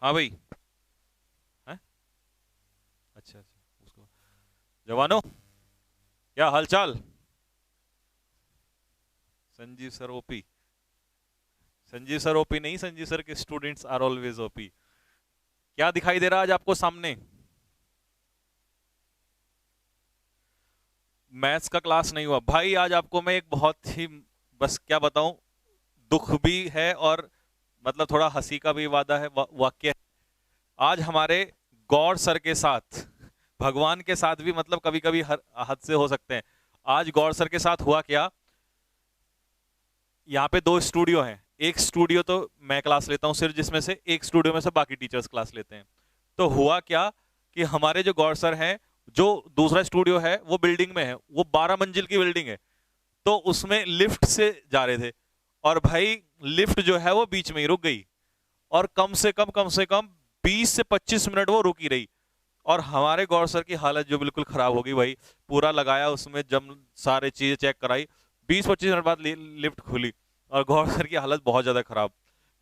हाँ भाई। हैं? अच्छा अच्छा, उसको जवानों, क्या हालचाल? Sanjeev sir OP? Sanjeev sir OP नहीं, संजीव सर के स्टूडेंट्स आर ऑलवेज ओपी। क्या दिखाई दे रहा है आज आपको सामने? मैथ्स का क्लास नहीं हुआ भाई आज आपको। मैं एक बहुत ही, बस क्या बताऊं, दुख भी है और मतलब थोड़ा हंसी का भी वादा है, वाक्य है। आज हमारे गौर सर के साथ, भगवान के साथ भी मतलब कभी कभी हर हद से हो सकते हैं। आज गौर सर के साथ हुआ क्या, यहाँ पे दो स्टूडियो हैं। एक स्टूडियो तो मैं क्लास लेता हूँ सिर्फ, जिसमें से एक स्टूडियो में से बाकी टीचर्स क्लास लेते हैं। तो हुआ क्या कि हमारे जो गौर सर हैं, जो दूसरा स्टूडियो है वो बिल्डिंग में है, वो 12 मंजिल की बिल्डिंग है। तो उसमें लिफ्ट से जा रहे थे, और भाई लिफ्ट जो है वो बीच में ही रुक गई। और कम से कम 20 से 25 मिनट वो रुकी रही। और हमारे गौर सर की हालत जो बिल्कुल खराब हो गई भाई। पूरा लगाया उसमें, जब सारे चीजें चेक कराई, 20-25 मिनट बाद लिफ्ट खुली। और गौर सर की हालत बहुत ज्यादा खराब।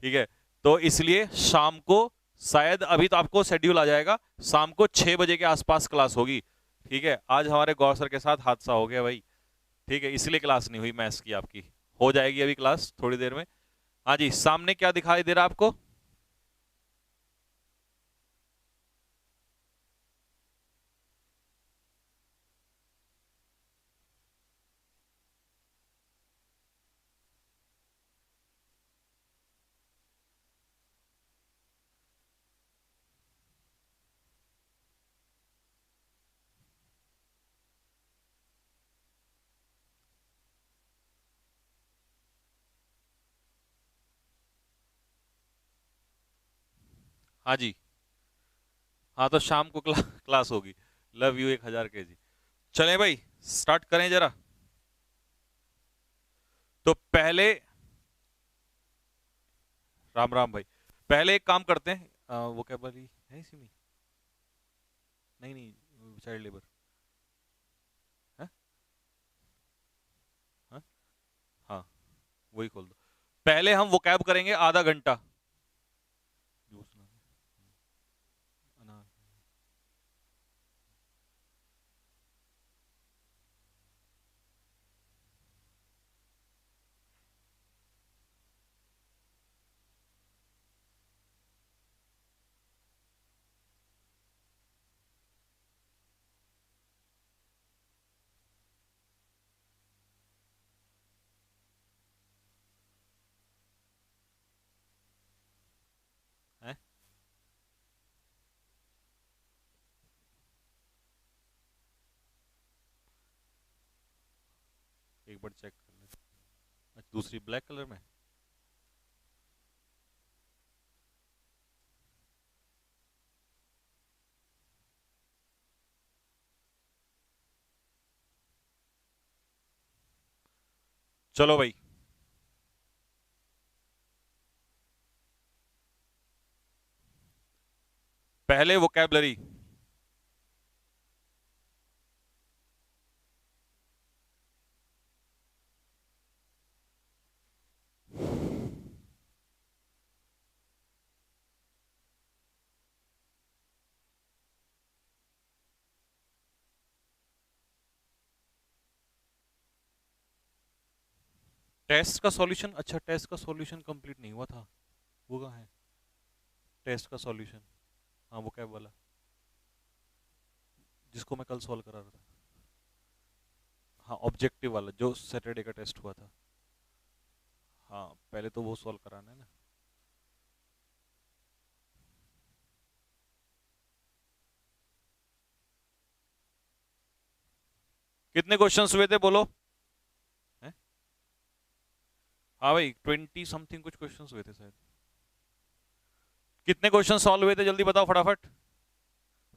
ठीक है। तो इसलिए शाम को, शायद अभी तो आपको शेड्यूल आ जाएगा, शाम को 6 बजे के आसपास क्लास होगी। ठीक है। आज हमारे गौर सर के साथ हादसा हो गया भाई। ठीक है, इसलिए क्लास नहीं हुई मैथ्स की आपकी। हो जाएगी अभी क्लास थोड़ी देर में। हाँ जी, सामने क्या दिखाई दे रहा है आपको? हाँ जी। हाँ तो शाम को क्लास होगी। Love you 1000 kg। चलें भाई, स्टार्ट करें जरा। तो पहले, राम राम भाई। पहले एक काम करते हैं, वो क्या बोली है इसी में? नहीं नहीं, चाइल्ड लेबर है। हाँ हाँ, वही खोल दो। पहले हम वो कैब करेंगे आधा घंटा। जूस ना, अनार। है। एक बार चेक कर ले। अच्छा, दूसरी ब्लैक कलर में। चलो भाई। पहले वोकैबलरी। टेस्ट का सॉल्यूशन, अच्छा टेस्ट का सॉल्यूशन कंप्लीट नहीं हुआ था। वो कहाँ है? टेस्ट का सॉल्यूशन, हाँ वो कैब वाला, जिसको मैं कल सॉल्व करा रहा था। हाँ, ऑब्जेक्टिव वाला जो सैटरडे का टेस्ट हुआ था। हाँ, पहले तो वो सॉल्व कराना है ना। कितने क्वेश्चंस हुए थे बोलो? हैं? हाँ भाई, 20 समथिंग कुछ क्वेश्चंस हुए थे शायद। कितने क्वेश्चन सॉल्व हुए थे जल्दी बताओ फटाफट।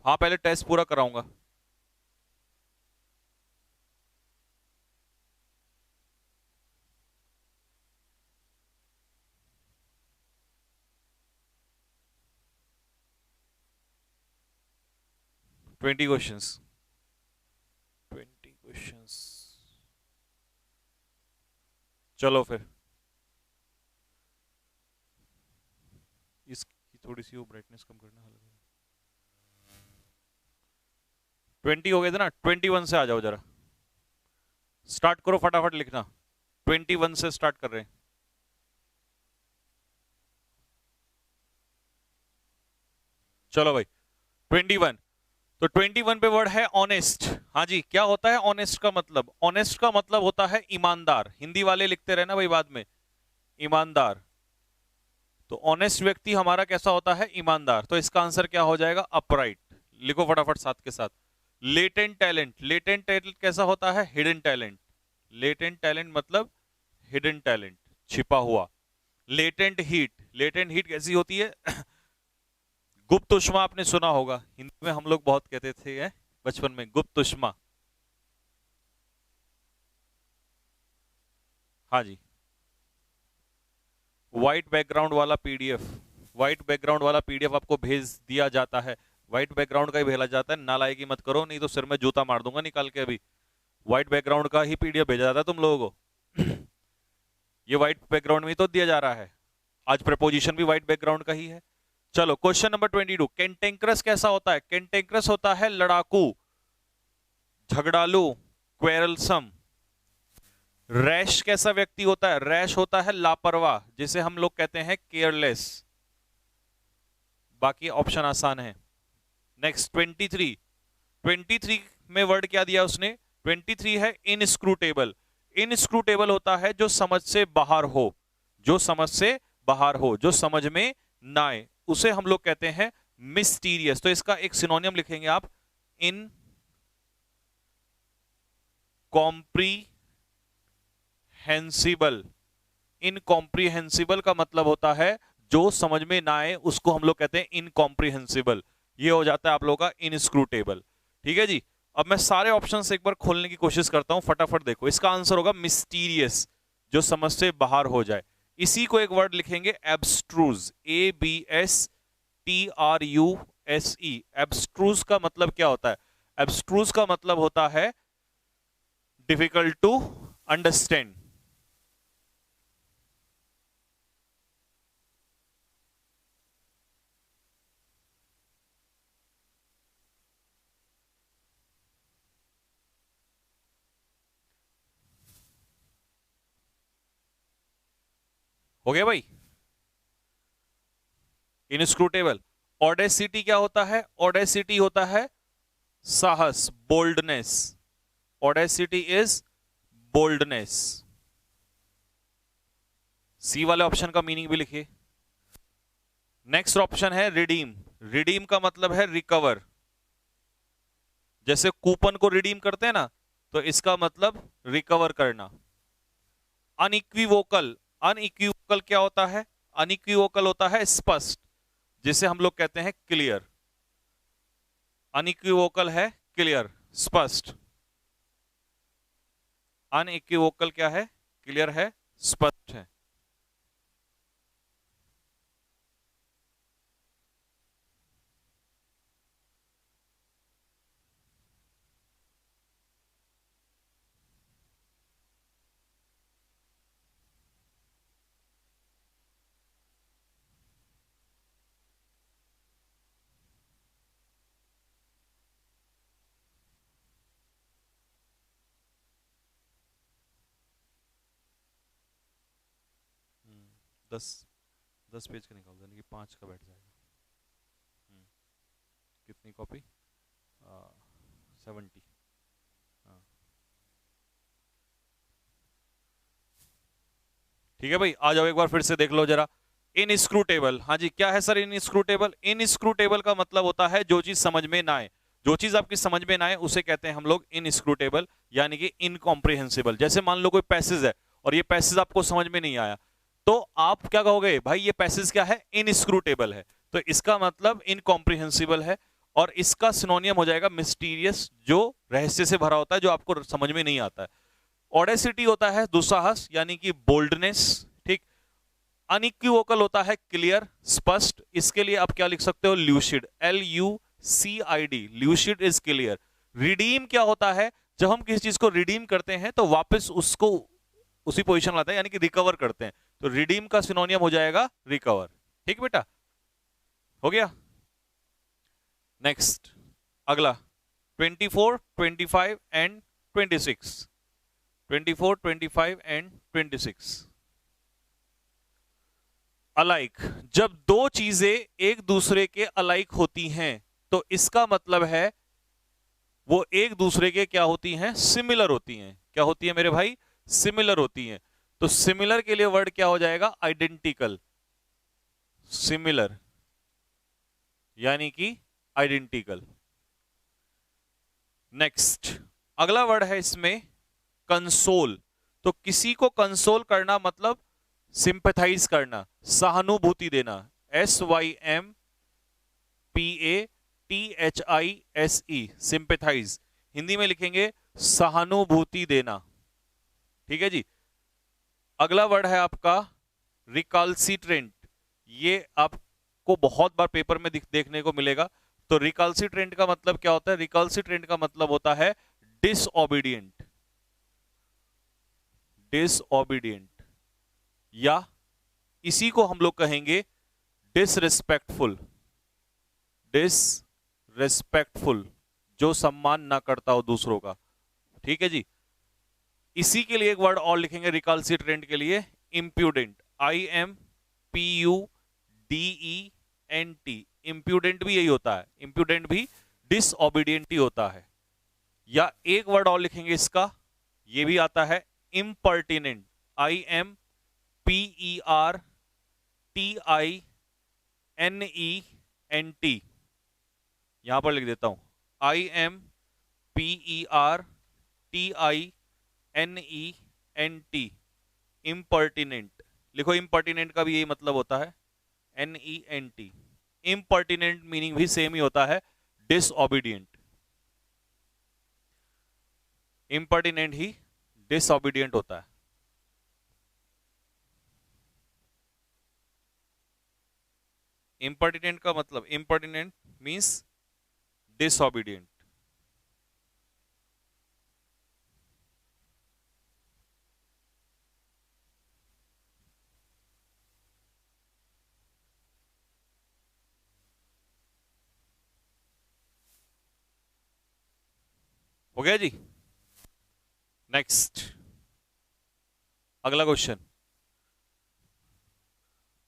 हाँ, पहले टेस्ट पूरा कराऊंगा। 20 क्वेश्चंस। 20 क्वेश्चंस। चलो फिर, इसकी थोड़ी सी वो ब्राइटनेस कम करना। 20 हो गए थे ना, 21 से आ जाओ जरा, स्टार्ट करो फटाफट लिखना। 21 से स्टार्ट कर रहे हैं। चलो भाई 21। तो 21 पे वर्ड है ऑनेस्ट। हाँ जी, क्या होता है ऑनेस्ट का मतलब? ऑनेस्ट का मतलब होता है ईमानदार। हिंदी वाले लिखते रहना भाई बाद में, ईमानदार। तो ऑनेस्ट व्यक्ति हमारा कैसा होता है? ईमानदार। तो इसका आंसर क्या हो जाएगा? अपराइट। लिखो फटाफट साथ के साथ। लेटेंट टैलेंट, लेटेंट टैलेंट कैसा होता है? Hidden talent. लेटेंट टैलेंट मतलब हिडन टैलेंट, छिपा हुआ। लेटेंट हीट, लेटेंट हीट कैसी होती है? गुप्त उष्मा आपने सुना होगा, हिंदी में हम लोग बहुत कहते थे बचपन में, गुप्त उष्मा। हाँ जी। व्हाइट बैकग्राउंड वाला पीडीएफ, व्हाइट बैकग्राउंड वाला पीडीएफ आपको भेज दिया जाता है। व्हाइट बैकग्राउंड का ही भेजा जाता है, नालायकी मत करो नहीं तो सिर में जूता मार दूंगा निकाल के अभी। व्हाइट बैकग्राउंड का ही पीडीएफ भेजा जाता है तुम लोगों को। ये व्हाइट बैकग्राउंड में ही तो दिया जा रहा है। आज प्रपोजिशन भी व्हाइट बैकग्राउंड का ही है। चलो क्वेश्चन नंबर 22, कैंटेंक्रस कैसा होता है? कैंटेंक्रस होता है लड़ाकू, झगड़ालू, क्वेरलसम। रैश कैसा व्यक्ति होता है? रैश होता है लापरवाह, जिसे हम लोग कहते हैं केयरलेस। बाकी ऑप्शन आसान है। नेक्स्ट 23, 23 में वर्ड क्या दिया उसने? 23 है इनस्क्रूटेबल। इनस्क्रूटेबल होता है जो समझ से बाहर हो, जो समझ से बाहर हो, जो समझ में ना आए, उसे हम लोग कहते हैं मिस्टीरियस। तो इसका एक सिनोनियम लिखेंगे आप, इन कॉम्प्रीहेंसिबल। इनकॉम्प्रीहेंसिबल का मतलब होता है जो समझ में ना आए, उसको हम लोग कहते हैं इनकॉम्प्रीहेंसिबल। ये हो जाता है आप लोगों का इनस्क्रूटेबल। ठीक है जी। अब मैं सारे ऑप्शंस एक बार खोलने की कोशिश करता हूं, फटाफट देखो। इसका आंसर होगा मिस्टीरियस, जो समझ से बाहर हो जाए। इसी को एक वर्ड लिखेंगे एब्स्ट्रूज, ABSTRUSE। एब्स्ट्रूज का मतलब क्या होता है? एब्स्ट्रूज का मतलब होता है डिफिकल्ट टू अंडरस्टैंड। हो गया भाई? इनस्क्रूटेबल। ऑडेसिटी क्या होता है? ऑडेसिटी होता है साहस, boldness. Audacity is boldness. C वाले ऑप्शन का मीनिंग भी लिखिए। नेक्स्ट ऑप्शन है रिडीम। रिडीम का मतलब है रिकवर। जैसे कूपन को रिडीम करते हैं ना, तो इसका मतलब रिकवर करना। अनइक्विवोकल, अनइक्विवोकल क्या होता है? अनइक्विवोकल होता है स्पष्ट, जिसे हम लोग कहते हैं क्लियर। अनइक्विवोकल है क्लियर, स्पष्ट। अनइक्विवोकल क्या है? क्लियर है, स्पष्ट है। हम्म, 10 पेज का निकाल देने की 5 का बैठ जाएगा। कितनी कॉपी? 70। हाँ ठीक है भाई, आ जाओ एक बार फिर से देख लो जरा। इनस्क्रूटेबल, हाँ जी, क्या है सर इनस्क्रूटेबल? इनस्क्रूटेबल का मतलब होता है जो चीज समझ में ना आए। जो चीज आपकी समझ में ना आए उसे कहते हैं हम लोग इनस्क्रूटेबल, यानी कि इनकॉम्प्रिहेंसिबल। जैसे मान लो कोई पैसेज है और ये पैसेज आपको समझ में नहीं आया, तो आप क्या कहोगे? भाई ये पैसेज क्या है? इनस्क्रूटेबल है। तो इसका मतलब इनकॉम्प्रिहेंसिबल है। और इसका सिनोनियम हो जाएगा मिस्टीरियस, जो रहस्य से भरा होता है, जो आपको समझ में नहीं आता है। ऑडेसिटी होता है दुस्साहस, यानी कि बोल्डनेस। ठीक। अनइक्विवोकल होता है क्लियर, स्पष्ट। इसके लिए आप क्या लिख सकते हो? Lucid, LUCID, lucid is clear. Redeem क्या होता है? जब हम किसी चीज को रिडीम करते हैं तो वापस उसको उसी पोजीशन लाते हैं, यानी कि रिकवर करते हैं। तो रिडीम का सिनोनियम हो जाएगा रिकवर। ठीक बेटा? हो गया। नेक्स्ट अगला 24, 25 एंड 26। 24, 25 and 26 alike. जब दो चीजें एक दूसरे के अलाइक होती हैं तो इसका मतलब है वो एक दूसरे के क्या होती हैं, सिमिलर होती हैं। क्या होती है मेरे भाई, सिमिलर होती हैं। तो सिमिलर के लिए वर्ड क्या हो जाएगा, आइडेंटिकल। सिमिलर यानी कि आइडेंटिकल। नेक्स्ट अगला वर्ड है इसमें कंसोल। तो किसी को कंसोल करना मतलब सिंपैथाइज करना, सहानुभूति देना। SYMPATHISE, sympathise. हिंदी में लिखेंगे सहानुभूति देना। ठीक है जी। अगला वर्ड है आपका रिकाल्सिट्रेंट। ये आपको बहुत बार पेपर में देखने को मिलेगा। तो रिकाल्सिट्रेंट का मतलब क्या होता है, रिकाल्सिट्रेंट का मतलब होता है डिसओबीडिएंट। डिसओबीडिएंट या इसी को हम लोग कहेंगे डिसरिस्पेक्टफुल। डिसरिस्पेक्टफुल, जो सम्मान ना करता हो दूसरों का। ठीक है जी। इसी के लिए एक वर्ड और लिखेंगे रिकाल्सिट्रेंट के लिए, इंप्यूडेंट। IMPUDENT। इंप्यूडेंट भी यही होता है, इंप्यूडेंट भी डिसओबीडिएंट ही होता है। या एक वर्ड और लिखेंगे इसका, ये भी आता है इम्पर्टिनेंट। IMPERTINENT। यहां पर लिख देता हूं IMPERTINENT, इम्पर्टिनेंट। लिखो इम्पर्टिनेंट का भी यही मतलब होता है, NENT। इम्पर्टिनेंट मीनिंग भी सेम ही होता है, डिसओबीडिएंट। इम्पर्टिनेंट ही डिसओबीडिएंट होता है। इम्पर्टिनेंट का मतलब, इम्पर्टिनेंट मींस डिसओबीडिएंट। हो गया जी। नेक्स्ट अगला क्वेश्चन,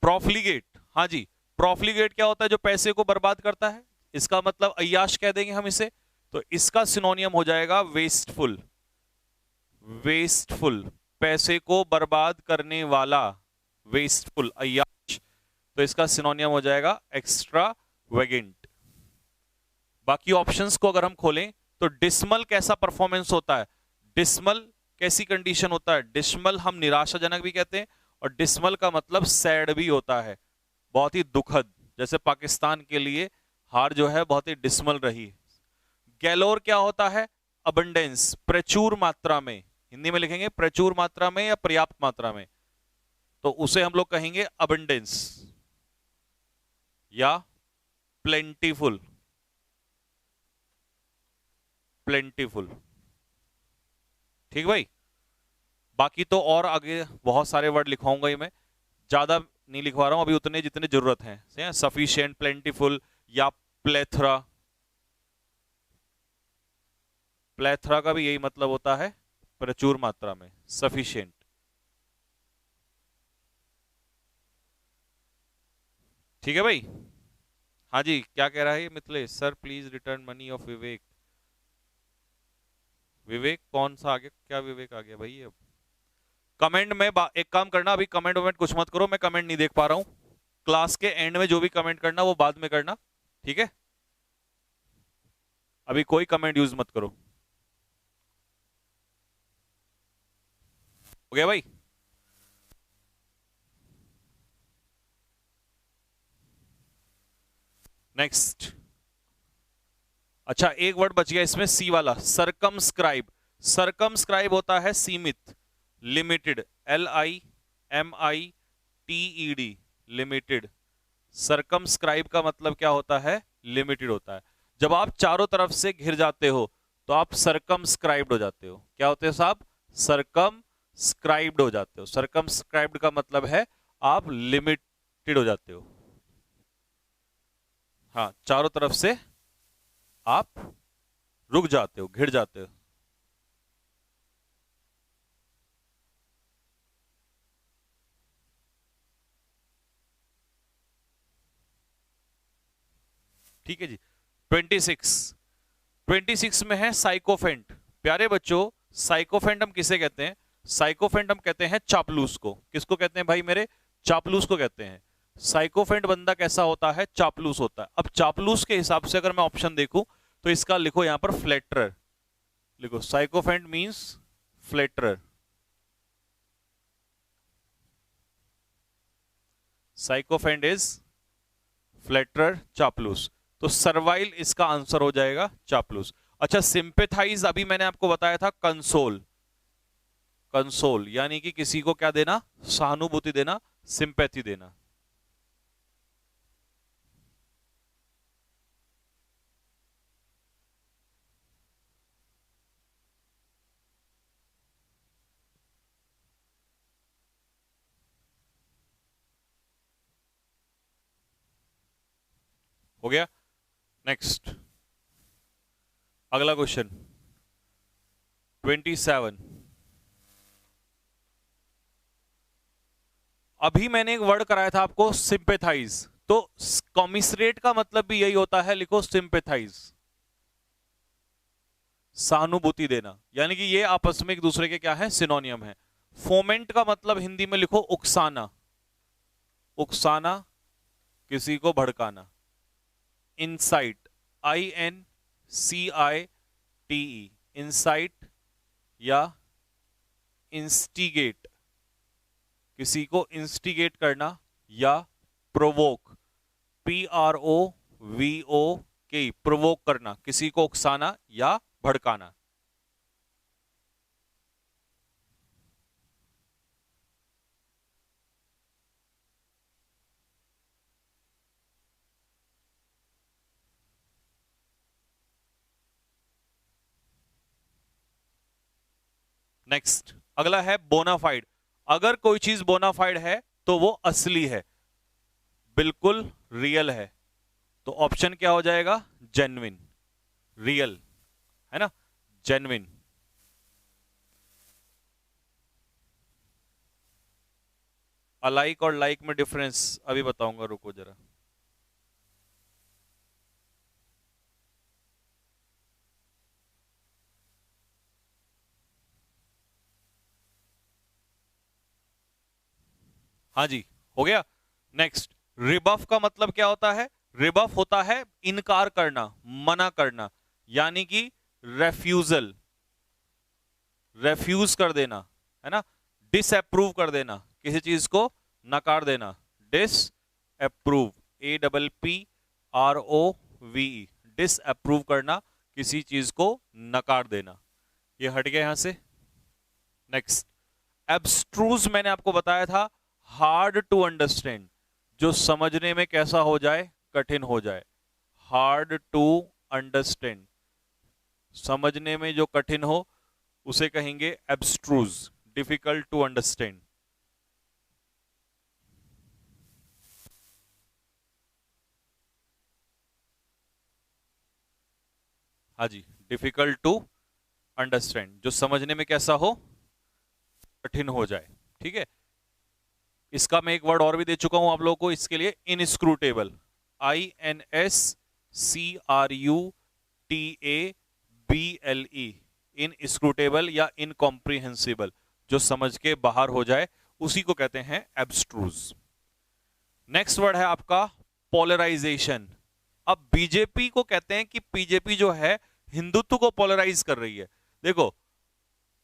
प्रॉफ्लिगेट। हाँ जी, प्रॉफ्लिगेट क्या होता है, जो पैसे को बर्बाद करता है। इसका मतलब अय्याश कह देंगे हम इसे। तो इसका सिनोनियम हो जाएगा वेस्टफुल। वेस्टफुल, पैसे को बर्बाद करने वाला, वेस्टफुल, अय्याश। तो इसका सिनोनियम हो जाएगा एक्स्ट्रावेगेंट। बाकी ऑप्शंस को अगर हम खोलें तो डिसमल कैसा परफॉर्मेंस होता है, डिसमल कैसी कंडीशन होता है। डिसमल हम निराशाजनक भी कहते हैं, और डिसमल का मतलब सैड भी होता है, बहुत ही दुखद। जैसे पाकिस्तान के लिए हार जो है बहुत ही डिसमल रही। गैलोर क्या होता है, अबंडेंस, प्रचुर मात्रा में। हिंदी में लिखेंगे प्रचुर मात्रा में या पर्याप्त मात्रा में, तो उसे हम लोग कहेंगे अबंडेंस या प्लेंटीफुल। प्लेंटीफुल, ठीक भाई। बाकी तो और आगे बहुत सारे वर्ड लिखवाऊंगा ही मैं, ज्यादा नहीं लिखवा रहा हूं अभी, उतने जितने जरूरत है। सफिशिएंट, प्लेंटीफुल या प्लेथरा। प्लेथरा का भी यही मतलब होता है, प्रचुर मात्रा में, सफिशिएंट। ठीक है भाई। हाँ जी, क्या कह रहा है Mithilesh sir, please return money of Vivek. Vivek कौन सा आ गया, क्या विवेक आ गया भाई अब। कमेंट में एक काम करना, अभी कमेंट वमेंट कुछ मत करो, मैं कमेंट नहीं देख पा रहा हूं। क्लास के एंड में जो भी कमेंट करना वो बाद में करना, ठीक है। अभी कोई कमेंट यूज मत करो। हो गया भाई। नेक्स्ट, अच्छा एक वर्ड बच गया इसमें, सी वाला, सरकमस्क्राइब। सरकमस्क्राइब होता है सीमित, लिमिटेड, LIMITED, लिमिटेड। सरकमस्क्राइब का मतलब क्या होता है, लिमिटेड होता है। जब आप चारों तरफ से घिर जाते हो तो आप सरकमस्क्राइब्ड हो जाते हो। क्या होते हो साहब, सरकमस्क्राइब्ड हो जाते हो। सरकमस्क्राइब्ड का मतलब है आप लिमिटेड हो जाते हो। हाँ, चारों तरफ से आप रुक जाते हो, घिर जाते हो। ठीक है जी। 26, 26 में है साइकोफेंट। प्यारे बच्चों, साइकोफेंट हम किसे कहते हैं? साइकोफेंट हम कहते हैं चापलूस को। किसको कहते हैं भाई मेरे? चापलूस को कहते हैं। साइकोफेंट बंदा कैसा होता है? चापलूस होता है। अब चापलूस के हिसाब से अगर मैं ऑप्शन देखूं तो इसका लिखो यहां पर फ्लैटरर। लिखो sycophant means flatterer. Sycophant is flatterer, चापलूस। तो सर्वाइल इसका आंसर हो जाएगा चापलूस। अच्छा, सिंपेथाइज अभी मैंने आपको बताया था कंसोल। कंसोल यानी कि किसी को क्या देना? सहानुभूति देना, सिंपैथी देना। हो गया। नेक्स्ट, अगला क्वेश्चन 27। अभी मैंने एक वर्ड कराया था आपको सिंपेथाइज, तो कॉमिसरेट का मतलब भी यही होता है। लिखो सिंपेथाइज, सहानुभूति देना, यानी कि ये आपस में एक दूसरे के क्या है? सिनोनियम है। फोमेंट का मतलब हिंदी में लिखो उकसाना। उकसाना, किसी को भड़काना। इंसाइट, INCITE, इंसाइट या इंस्टिगेट, किसी को इंस्टिगेट करना। या प्रोवोक, PROVOK, प्रोवोक करना, किसी को उकसाना या भड़काना। नेक्स्ट, अगला है बोनाफाइड। अगर कोई चीज बोनाफाइड है तो वो असली है, बिल्कुल रियल है। तो ऑप्शन क्या हो जाएगा? जेन्युइन, रियल, है ना? जेन्युइन। अलाइक और लाइक में डिफरेंस अभी बताऊंगा, रुको जरा। हाँ जी, हो गया। नेक्स्ट, रिबफ का मतलब क्या होता है? रिबफ होता है इनकार करना, मना करना, यानी कि रेफ्यूजल, रेफ्यूज कर देना, है ना? डिसअप्रूव कर देना, किसी चीज को नकार देना। डिसअप्रूव, APPROVE, डिसअप्रूव करना, किसी चीज को नकार देना। ये हट गया यहां से। नेक्स्ट, एब्स्ट्रूज मैंने आपको बताया था हार्ड टू अंडरस्टैंड, जो समझने में कैसा हो जाए? कठिन हो जाए। हार्ड टू अंडरस्टैंड, समझने में जो कठिन हो उसे कहेंगे एब्स्ट्रूज, डिफिकल्ट टू अंडरस्टैंड। हाँ जी, डिफिकल्ट टू अंडरस्टैंड, जो समझने में कैसा हो? कठिन हो जाए। ठीक है। इसका मैं एक वर्ड और भी दे चुका हूं आप लोगों को इसके लिए, इनस्क्रूटेबल, INSCRUTABLE, इनस्क्रूटेबल या इनकॉम्प्रिहेंसिबल, जो समझ के बाहर हो जाए, उसी को कहते हैं एब्स्ट्रूज। नेक्स्ट वर्ड है आपका पोलराइजेशन। अब बीजेपी को कहते हैं कि बीजेपी जो है हिंदुत्व को पोलराइज कर रही है। देखो,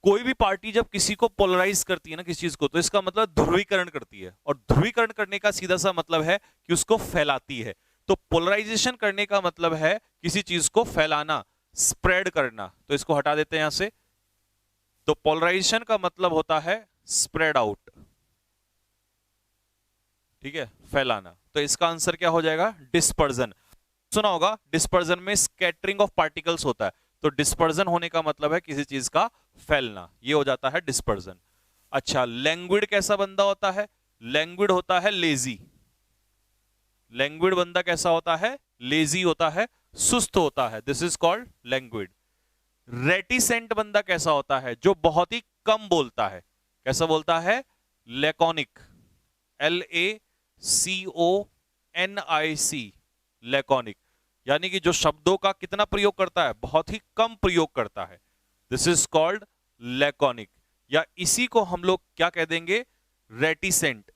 कोई भी पार्टी जब किसी को पोलराइज करती है ना, किसी चीज को, तो इसका मतलब ध्रुवीकरण करती है, और ध्रुवीकरण करने का सीधा सा मतलब है कि उसको फैलाती है। तो पोलराइजेशन करने का मतलब है किसी चीज को फैलाना, स्प्रेड करना। तो इसको हटा देते हैं यहां से। तो पोलराइजेशन का मतलब होता है स्प्रेड आउट, ठीक है, फैलाना। तो इसका आंसर क्या हो जाएगा? डिस्पर्जन। सुना होगा, डिस्पर्जन में स्कैटरिंग ऑफ पार्टिकल्स होता है। तो डिस्पर्जन होने का मतलब है किसी चीज का फैलना, ये हो जाता है डिस्पर्जन। अच्छा, लैंग्विड कैसा बंदा होता है? लैंग्विड होता है लेजी। लैंग्विड बंदा कैसा होता है? लेजी होता है, सुस्त होता है, दिस इज कॉल्ड लैंग्विड। रेटिसेंट बंदा कैसा होता है? जो बहुत ही कम बोलता है। कैसा बोलता है? लैकोनिक, LACONIC, लैकोनिक, यानी कि जो शब्दों का कितना प्रयोग करता है? बहुत ही कम प्रयोग करता है, दिस इज कॉल्ड लैकोनिक। या इसी को हम लोग क्या कह देंगे? रेटिसेंट।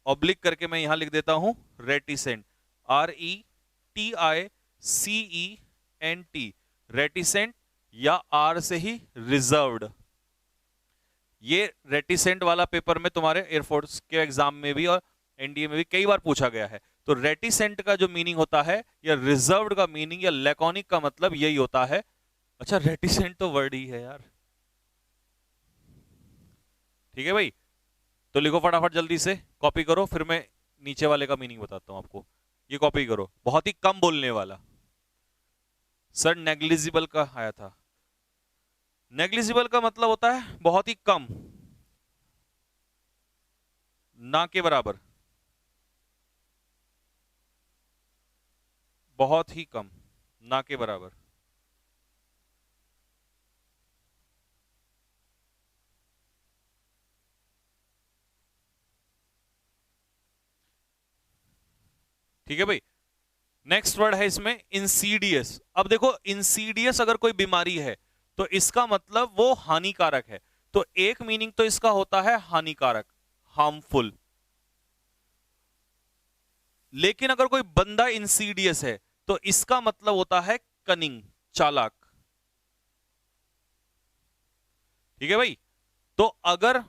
ऑब्लिक करके मैं यहां लिख देता हूं रेटिसेंट, RETICENT, रेटिसेंट, या आर से ही रिजर्व्ड। ये रेटिसेंट वाला पेपर में तुम्हारे एयरफोर्स के एग्जाम में भी और एनडीए में भी कई बार पूछा गया है। तो रेटिसेंट का जो मीनिंग होता है, या रिजर्व्ड का मीनिंग, या लैकोनिक का मतलब यही होता है। अच्छा, रेटिसेंट तो वर्ड ही है यार। ठीक है भाई, तो लिखो फटाफट जल्दी से, कॉपी करो, फिर मैं नीचे वाले का मीनिंग बताता हूं आपको। ये कॉपी करो, बहुत ही कम बोलने वाला। सर नेग्लिजिबल का आया था। नेग्लिजिबल का मतलब होता है बहुत ही कम, ना के बराबर, बहुत ही कम, ना के बराबर। ठीक है भाई, नेक्स्ट वर्ड है इसमें इंसीडियस। अब देखो, इंसीडियस अगर कोई बीमारी है तो इसका मतलब वो हानिकारक है। तो एक मीनिंग तो इसका होता है हानिकारक, हार्मफुल। लेकिन अगर कोई बंदा इंसीडियस है तो इसका मतलब होता है कनिंग, चालाक। ठीक है भाई, तो अगर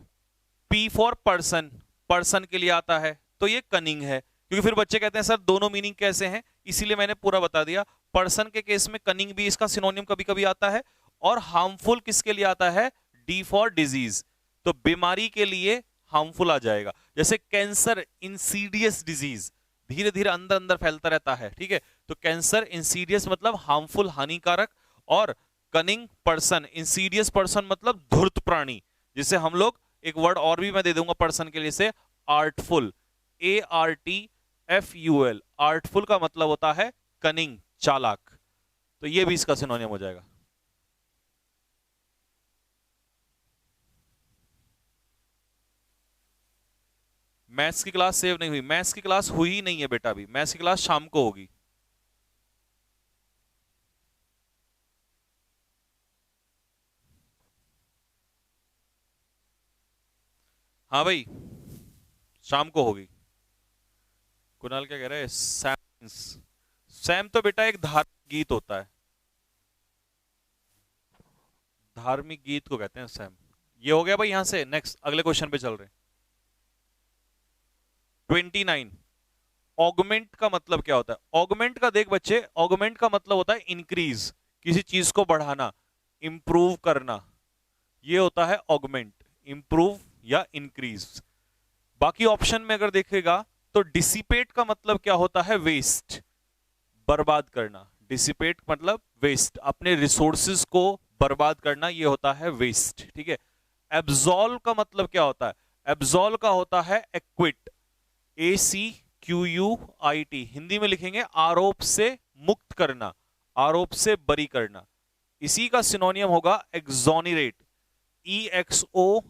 P फॉर पर्सन, पर्सन के लिए आता है तो ये कनिंग है। क्योंकि फिर बच्चे कहते हैं सर दोनों मीनिंग कैसे हैं, इसीलिए मैंने पूरा बता दिया। पर्सन के केस में कनिंग भी इसका सिनोनिम कभी कभी आता है, और हार्मफुल किसके लिए आता है? D फॉर डिजीज, तो बीमारी के लिए हार्मफुल आ जाएगा। जैसे कैंसर, इंसीडियस डिजीज, धीरे धीरे अंदर अंदर फैलता रहता है। ठीक है, तो कैंसर इंसीडियस मतलब हार्मफुल, हानिकारक, और कनिंग पर्सन, इंसीडियस पर्सन मतलब धूर्त प्राणी, जिसे हम लोग एक वर्ड और भी मैं दे दूंगा पर्सन के लिए से, आर्टफुल, ARTFUL, आर्टफुल का मतलब होता है कनिंग, चालाक। तो ये भी इसका सिनोनिम हो जाएगा। मैथ्स की क्लास सेव नहीं हुई? मैथ्स की क्लास हुई ही नहीं है बेटा, अभी मैथ्स की क्लास शाम को होगी। हाँ भाई, शाम को होगी। कुणाल क्या कह रहा है? सैम, सैम तो बेटा एक धार्मिक गीत होता है, धार्मिक गीत को कहते हैं सैम। ये हो गया भाई। यहां से नेक्स्ट अगले क्वेश्चन पे चल रहे हैं। 29, ऑगमेंट का मतलब क्या होता है? ऑगमेंट का देख बच्चे, ऑगमेंट का मतलब होता है इंक्रीज, किसी चीज को बढ़ाना, इंप्रूव करना, ये होता है ऑगमेंट, इंप्रूव या इंक्रीज। बाकी ऑप्शन में अगर देखेगा तो डिसिपेट का मतलब क्या होता है? वेस्ट, बर्बाद करना। डिसिपेट मतलब वेस्ट, अपने रिसोर्सेज को बर्बाद करना, ये होता है वेस्ट। ठीक है, एब्जॉल्व का मतलब क्या होता है? एब्जॉल्व का होता है एक्विट, ACQUIT, हिंदी में लिखेंगे आरोप से मुक्त करना, आरोप से बरी करना। इसी का सिनोनियम होगा एक्सोनिरेट, EXONERATE,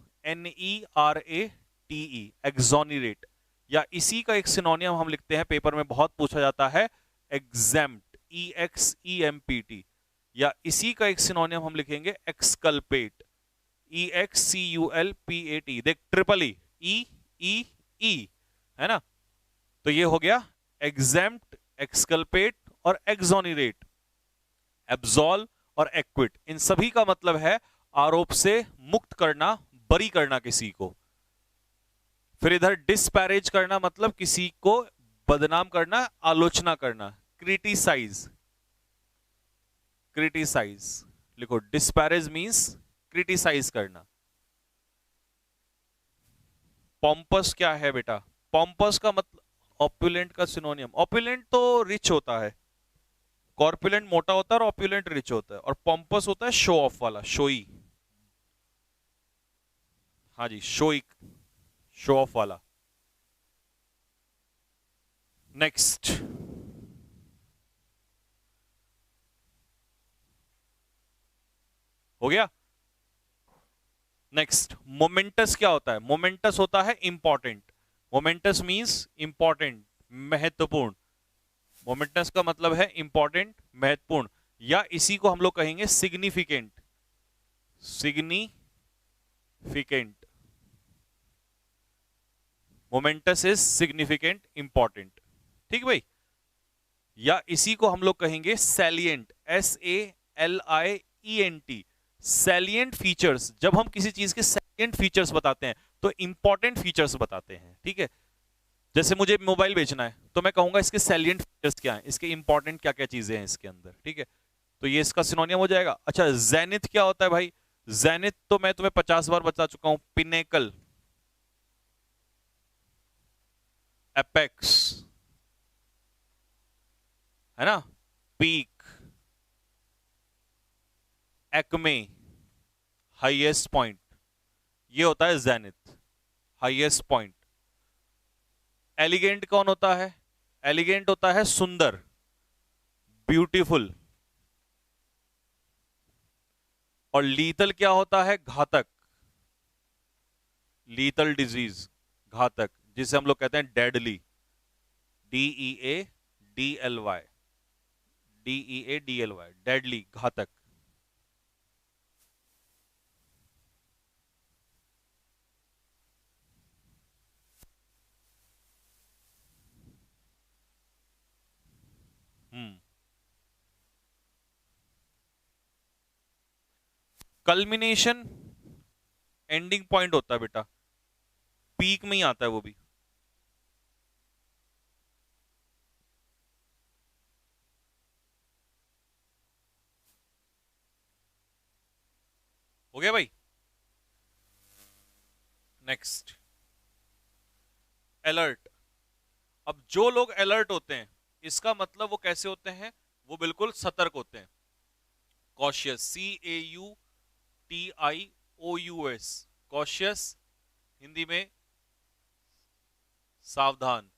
एक्सोनिरेट। या इसी का एक सिनोनियम हम लिखते हैं, पेपर में बहुत पूछा जाता है, एग्जेम्प्ट, EXEMPT। या इसी का एक सिनोनियम हम लिखेंगे एक्सकल्पेट, EXCULPAT। देख ट्रिपल E है ना। तो ये हो गया एग्जेम्प्ट, एक्सकल्पेट और एक्सोनिरेट। एब्सॉल्व और एक्विट, इन सभी का मतलब है आरोप से मुक्त करना, बरी करना किसी को। फिर इधर डिस्पैरेज करना मतलब किसी को बदनाम करना, आलोचना करना, क्रिटिसाइज, क्रिटिसाइज लिखो, डिस्पैरेज मींस क्रिटिसाइज करना। पॉम्पस क्या है बेटा? पॉम्पस का मतलब ऑप्युलेंट का सिनोनियम, ऑप्युलेंट तो रिच होता है, कॉर्पुलेंट मोटा होता है और ऑप्युलेंट रिच होता है, और पॉम्पस होता है शो ऑफ वाला, शोई। हाँ जी, शोई, शो ऑफ वाला। नेक्स्ट, हो गया। नेक्स्ट, मोमेंटस क्या होता है? मोमेंटस होता है इंपॉर्टेंट। मोमेंटस मींस इंपॉर्टेंट, महत्वपूर्ण। मोमेंटस का मतलब है इंपॉर्टेंट, महत्वपूर्ण, या इसी को हम लोग कहेंगे significant. Significant, moments is significant, important. ठीक भाई। या इसी को हम लोग कहेंगे सैलिएंट, SALIENT, सैलिएंट फीचर्स। जब हम किसी चीज के सैलिएंट फीचर्स बताते हैं तो इंपॉर्टेंट फीचर्स बताते हैं। ठीक है, जैसे मुझे मोबाइल बेचना है तो मैं कहूंगा इसके सैलिएंट फीचर्स क्या हैं, इसके इंपॉर्टेंट क्या क्या चीजें हैं इसके अंदर। ठीक है, तो ये इसका सिनोनियम हो जाएगा। अच्छा, जेनिथ क्या होता है भाई? जेनिथ तो मैं तुम्हें 50 बार बता चुका हूं। पिनेकल, एपेक्स, है ना, पीक, एक्मे, हाईएस्ट पॉइंट, ये होता है जेनिथ, हाईएस्ट पॉइंट। एलिगेंट कौन होता है? एलिगेंट होता है सुंदर, ब्यूटीफुल। और लीथल क्या होता है? घातक, लीथल डिजीज, घातक, जिसे हम लोग कहते हैं डेडली, DEADLY, DEADLY, डेडली, घातक। हम्म। कल्मिनेशन एंडिंग पॉइंट होता है बेटा, पीक में ही आता है वो भी। हो गया भाई। Next, alert. अब जो लोग अलर्ट होते हैं, इसका मतलब वो कैसे होते हैं? वो बिल्कुल सतर्क होते हैं। कॉशियस, CAUTIOUS, कॉशियस, हिंदी में सावधान,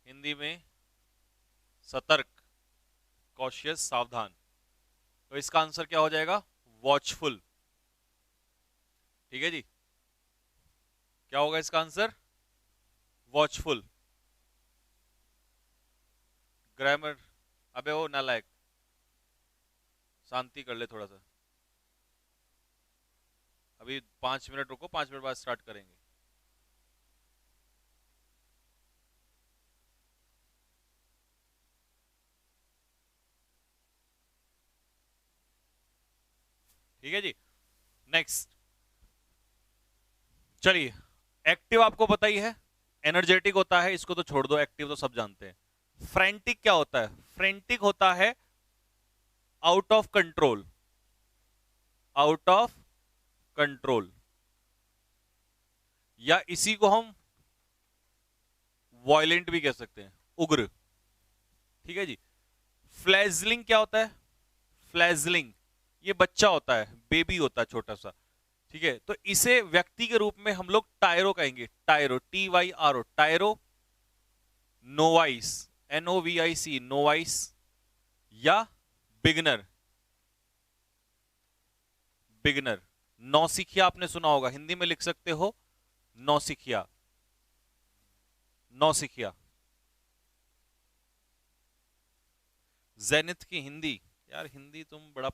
हिंदी में सतर्क, कॉशियस, सावधान। तो इसका आंसर क्या हो जाएगा? वॉचफुल। ठीक है जी, क्या होगा इसका आंसर? वॉचफुल। ग्रामर, अबे वो नालायक, शांति कर ले थोड़ा सा। अभी 5 मिनट रुको, 5 मिनट बाद स्टार्ट करेंगे। ठीक है जी। नेक्स्ट, चलिए, एक्टिव आपको पता ही है, एनर्जेटिक होता है, इसको तो छोड़ दो, एक्टिव तो सब जानते हैं। फ्रेंटिक क्या होता है? फ्रेंटिक होता है out of control, out of control, या इसी को हम वॉयलेंट भी कह सकते हैं, उग्र। ठीक है जी। फ्लैजलिंग क्या होता है? फ्लैजलिंग, ये बच्चा होता है, बेबी होता है छोटा सा। ठीक है, तो इसे व्यक्ति के रूप में हम लोग टायरो कहेंगे, टायरो, TYRO, टायरो। नोवाइस, NOVIC, नोवाइस, या बिगनर, बिगनर। नौसिखिया आपने सुना होगा, हिंदी में लिख सकते हो नौसिखिया, नौसिखिया। जेनिथ की हिंदी, यार हिंदी तुम बड़ा,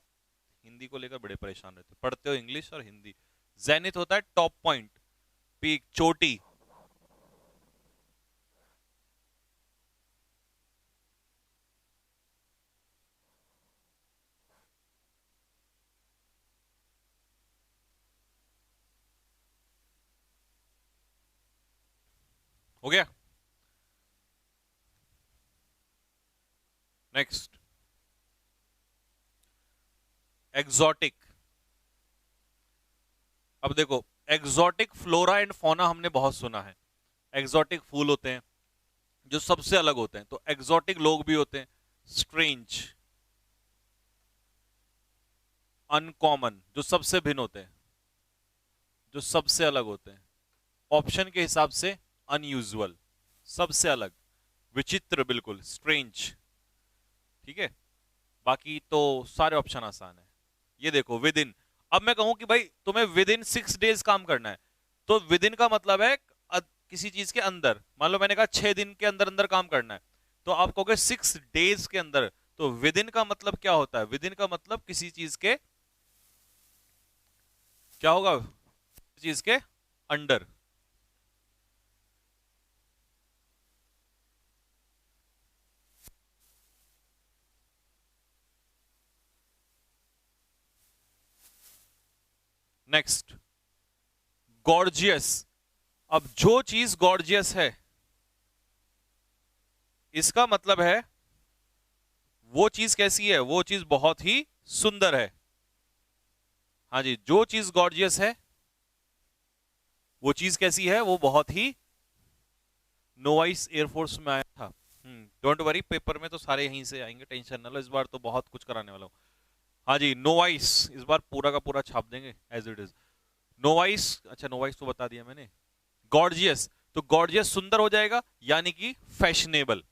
हिंदी को लेकर बड़े परेशान रहते हो, पढ़ते हो इंग्लिश और हिंदी। जेनिथ होता है टॉप पॉइंट, पीक, चोटी। हो गया। Next, exotic. अब देखो, एग्जॉटिक फ्लोरा एंड फौना हमने बहुत सुना है। एग्जॉटिक फूल होते हैं जो सबसे अलग होते हैं, तो एग्जॉटिक लोग भी होते हैं। स्ट्रेंज, अनकॉमन, जो सबसे भिन्न होते हैं, जो सबसे अलग होते हैं। ऑप्शन के हिसाब से अनयूजुअल, सबसे अलग, विचित्र, बिल्कुल स्ट्रेंज। ठीक है, बाकी तो सारे ऑप्शन आसान है। ये देखो विद इन। अब मैं कहूं कि भाई तुम्हें विद इन 6 डेज काम करना है, तो विद इन का मतलब है किसी चीज के अंदर। मान लो मैंने कहा 6 दिन के अंदर अंदर काम करना है, तो आप कहोगे 6 डेज के अंदर। तो विद इन का मतलब क्या होता है? विद इन का मतलब किसी चीज के क्या होगा, चीज के अंडर। Next, gorgeous. अब जो चीज गॉर्जियस है, इसका मतलब है वो चीज कैसी है? वो चीज बहुत ही सुंदर है। हाँ जी, जो चीज गॉर्जियस है वो चीज कैसी है? वो बहुत ही। नोवाइस एयरफोर्स में आया था। डोंट वरी, पेपर में तो सारे यहीं से आएंगे, टेंशन ना लो, इस बार तो बहुत कुछ कराने वाला हूं। हाँ जी, नोवाइस इस बार पूरा का पूरा छाप देंगे एज इट इज। नोवाइस, अच्छा नोवाइस तो बता दिया मैंने। गॉर्जियस, तो गॉर्जियस सुंदर हो जाएगा, यानी कि फैशनेबल।